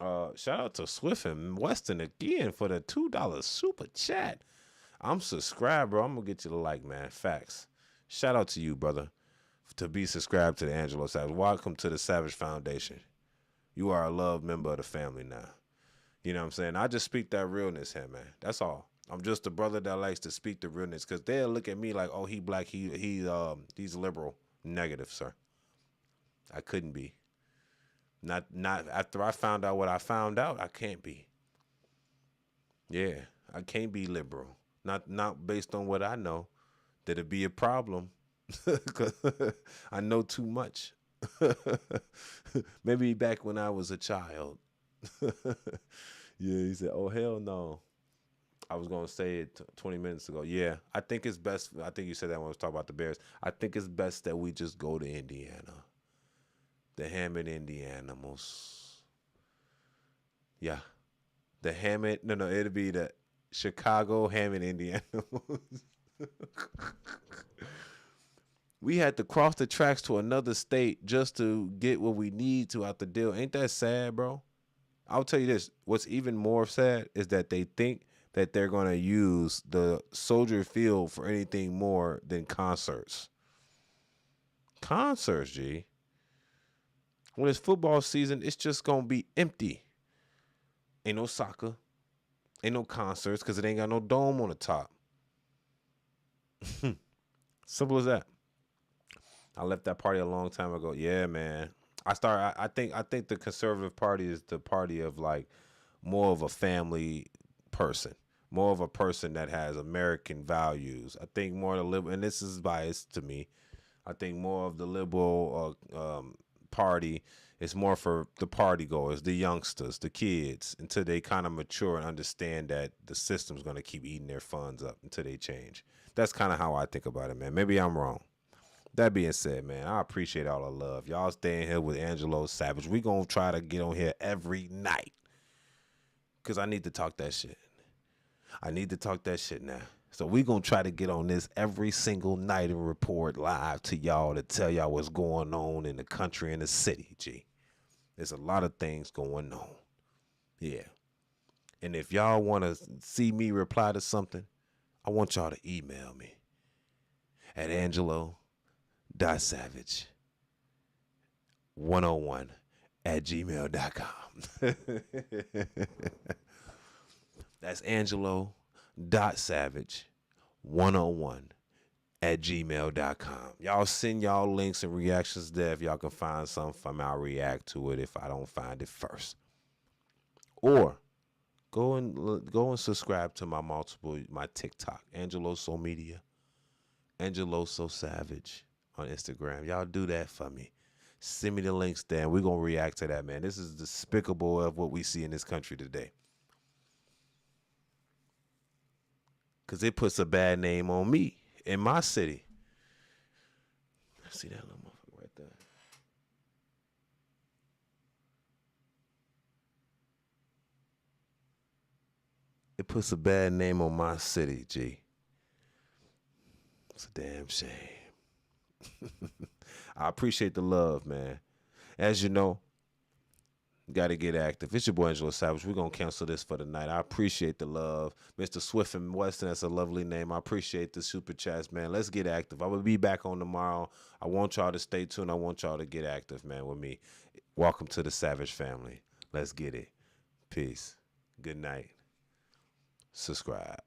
Speaker 1: Shout out to Swift and Weston again for the $2 super chat. I'm subscribed, bro. I'm gonna get you the like, man. Facts. Shout out to you, brother, to be subscribed to the Angelo Savage. Welcome to the Savage Foundation. You are a loved member of the family now. You know what I'm saying? I just speak that realness here, man. That's all. I'm just a brother that likes to speak the realness, because they'll look at me like, oh, he black, he's liberal. Negative, sir. I couldn't be. Not after I found out what I found out, I can't be. Yeah, I can't be liberal. Not based on what I know. That'd be a problem. Cause I know too much. Maybe back when I was a child. Yeah, he said, oh, hell no. I was going to say it 20 minutes ago. Yeah, I think it's best. I think you said that when I was talking about the Bears. I think it's best that we just go to Indiana. The Hammond Indianimals. Yeah. The Hammond. No, it'll be the Chicago Hammond Indianimals. We had to cross the tracks to another state just to get what we need to out the deal. Ain't that sad, bro? I'll tell you this. What's even more sad is that they think that they're going to use the Soldier Field for anything more than concerts. Concerts, G. When it's football season, it's just going to be empty. Ain't no soccer. Ain't no concerts because it ain't got no dome on the top. Simple as that. I left that party a long time ago. Yeah, man. I think the Conservative Party is the party of like more of a family person, more of a person that has American values. I think more of the liberal, and this is biased to me, I think more of the liberal party is more for the party goers, the youngsters, the kids, until they kind of mature and understand that the system's going to keep eating their funds up until they change. That's kind of how I think about it, man. Maybe I'm wrong. That being said, man, I appreciate all the love. Y'all staying here with Angelo Savage. We going to try to get on here every night because I need to talk that shit. I need to talk that shit now. So we going to try to get on this every single night and report live to y'all to tell y'all what's going on in the country and the city, G. There's a lot of things going on. Yeah. And if y'all want to see me reply to something, I want y'all to email me at angelo.savage101@gmail.com. That's angelo.savage101@gmail.com. Y'all send y'all links and reactions there if y'all can find something from me. I'll react to it if I don't find it first. Or go and subscribe to my TikTok, Angeloso Media, Angeloso Savage on Instagram. Y'all do that for me. Send me the links there, and we're going to react to that, man. This is despicable of what we see in this country today. Because it puts a bad name on me in my city. See that little motherfucker right there? It puts a bad name on my city, G. It's a damn shame. I appreciate the love, man. As you know, got to get active. It's your boy Angelo Savage. We're going to cancel this for the night. I appreciate the love. Mr. Swift and Weston, that's a lovely name. I appreciate the super chats, man. Let's get active. I will be back on tomorrow. I want y'all to stay tuned. I want y'all to get active, man, with me. Welcome to the Savage family. Let's get it. Peace. Good night. Subscribe.